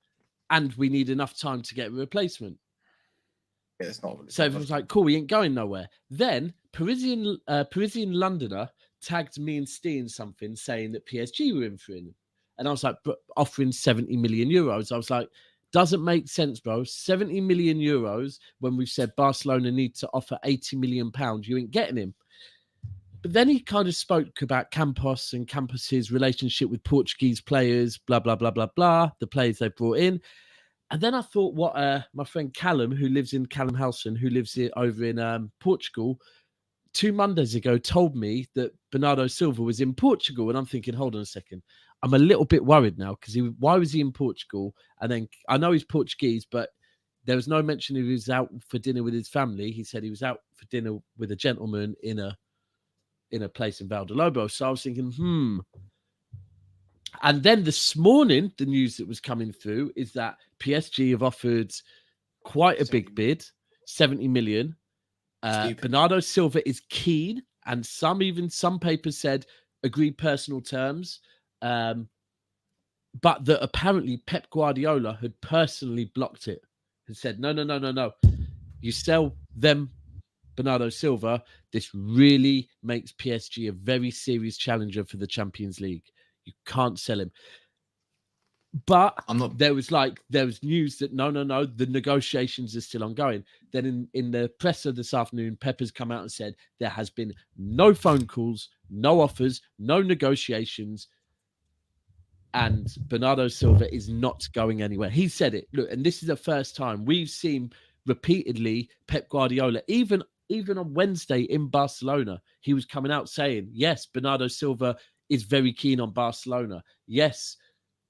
and we need enough time to get a replacement. Yeah, it's not. So it was like, cool, we ain't going nowhere. Then Parisian Londoner tagged me and Steen something saying that PSG were in for him. And I was like, offering 70 million euros. I was like, doesn't make sense, bro. 70 million euros when we've said Barcelona need to offer 80 million pounds. You ain't getting him. But then he kind of spoke about Campos and Campos's relationship with Portuguese players, blah, blah, blah, blah, blah, the players they brought in. And then I thought what my friend Callum, who lives in Callum Howson, who lives over in Portugal, 2 Mondays ago told me that Bernardo Silva was in Portugal. And I'm thinking, hold on a second. I'm a little bit worried now because why was he in Portugal? And then I know he's Portuguese, but there was no mention of he was out for dinner with his family. He said he was out for dinner with a gentleman in a place in Valdelobos. So I was thinking, And then this morning, the news that was coming through is that PSG have offered quite a big bid, 70 million. Bernardo Silva is keen, and some papers said agreed personal terms. But that apparently Pep Guardiola had personally blocked it and said, no. You sell them Bernardo Silva, this really makes PSG a very serious challenger for the Champions League. You can't sell him. But there was news that no, the negotiations are still ongoing. Then in the presser this afternoon, Pep has come out and said there has been no phone calls, no offers, no negotiations, and Bernardo Silva is not going anywhere. He said it. Look, and this is the first time we've seen repeatedly Pep Guardiola, even on Wednesday in Barcelona, he was coming out saying, yes, Bernardo Silva is very keen on Barcelona. Yes,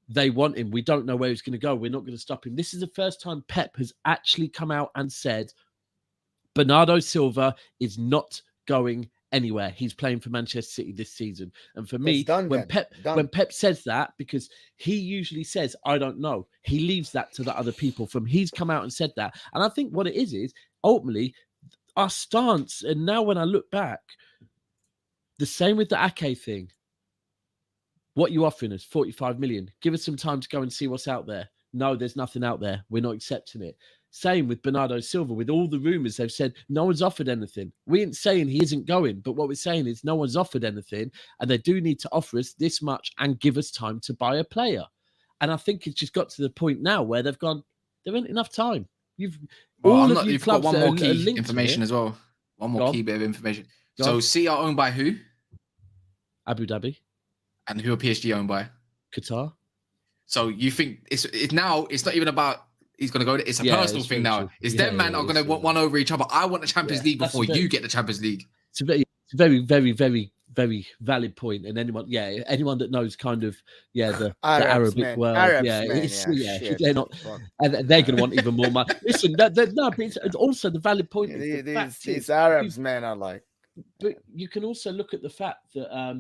they want him. We don't know where he's going to go. We're not going to stop him. This is the first time Pep has actually come out and said Bernardo Silva is not going anywhere. He's playing for Manchester City this season. And for me, when Pep says that, because he usually says, I don't know, he leaves that to the other people. He's come out and said that. And I think what it is ultimately our stance. And now when I look back, the same with the Ake thing. What are you offering us? 45 million. Give us some time to go and see what's out there. No, there's nothing out there. We're not accepting it. Same with Bernardo Silva. With all the rumours, they've said no one's offered anything. We ain't saying he isn't going, but what we're saying is no one's offered anything, and they do need to offer us this much and give us time to buy a player. And I think it's just got to the point now where they've gone, there ain't enough time. You've got one more key information as well. One more key bit of information. So City are owned by who? Abu Dhabi. And who are PSG owned by? Qatar. So you think it's not even about he's going to go there. It's a personal thing now. It's them man are going to want one over each other. I want the Champions League before you get the Champions League. It's a very, very, very, very valid point. And anyone that knows kind of the Arabic world, they're not, and they're going to want even more money. Listen, but it's also the valid point. These Arabs, man, are like. But you can also look at the fact that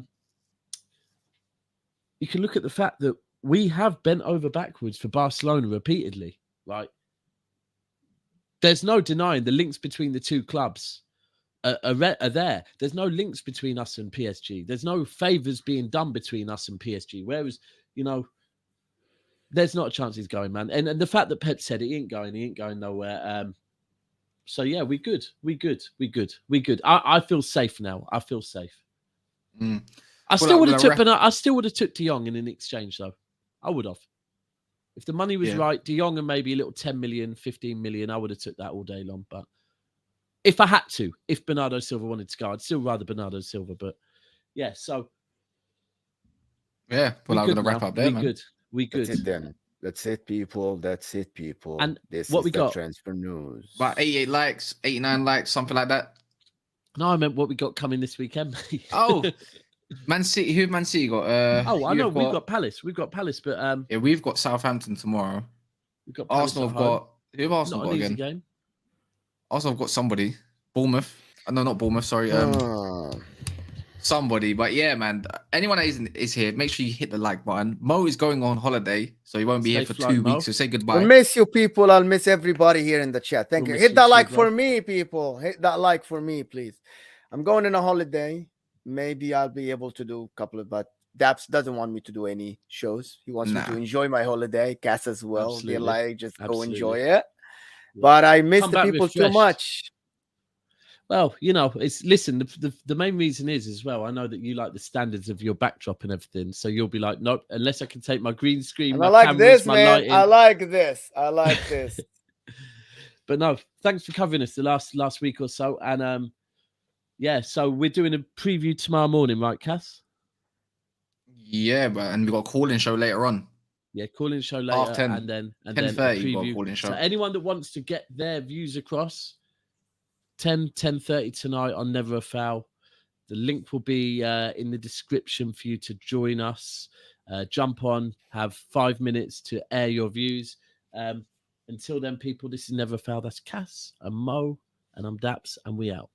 we have bent over backwards for Barcelona repeatedly, right? There's no denying the links between the two clubs are there. There's no links between us and PSG. There's no favours being done between us and PSG. Whereas, there's not a chance he's going, man. And the fact that Pep said he ain't going nowhere. So yeah, we good. I feel safe now. I feel safe. I Feel still like would we're have gonna took wrap- I still would have took De Jong in an exchange though. I would have. If the money was Yeah. right, De Jong and maybe a little 10 million, 15 million, I would have took that all day long. But if I had to, if Bernardo Silva wanted to go, I'd still rather Bernardo Silva. But yeah, so Yeah, feel we like we're good gonna wrap now. up there, We man. good. We good. That's it then. That's it, people. That's it, people. And this what is we the got? transfer news. About 88 likes, 89 likes, something like that. No, I meant what we got coming this weekend. mate. Oh, Man City. Who Man City got? Oh, I know you've we've got Palace. We've got Palace, but Yeah, we've got Southampton tomorrow. we've got Palace Arsenal at have home. got. Who have Arsenal Not got an easy again? game. Arsenal have got somebody. Bournemouth. No, not Bournemouth. Sorry. Somebody. But yeah, man. Anyone that is here, make sure you hit the like button. Mo is going on holiday, so he won't be here Safe for flight, 2 Mo. weeks. So say I'll goodbye. miss you, people. I'll miss everybody here in the chat. Thank We'll you. miss Hit you that too, like bro. for me, people. Hit that like for me, please. I'm going on a holiday. Maybe I'll be able to do a couple of, but Daps doesn't want me to do any shows. He wants me Nah. to enjoy my holiday. Cass as well. They're Absolutely. like, just go Absolutely. enjoy it. Yeah. But I miss Come the back people too refreshed. much. Well, you know, it's listen. The main reason is as well. I know that you like the standards of your backdrop and everything, so you'll be like, nope, unless I can take my green screen, And my I like cameras, this, my man. lighting. I like this. I like this. But no, thanks for covering us the last week or so, and yeah, so we're doing a preview tomorrow morning, right, Cass? Yeah, but and we got a call-in show later on. Yeah, call-in show later, 10. and then a 10:30 we got a preview. call-in show. So anyone that wants to get their views across, 10:30 tonight on Never a Foul. The link will be in the description for you to join us. Jump on, have 5 minutes to air your views. Until then, people, this is Never a Foul. That's Cass and Mo, and I'm Daps, and we out.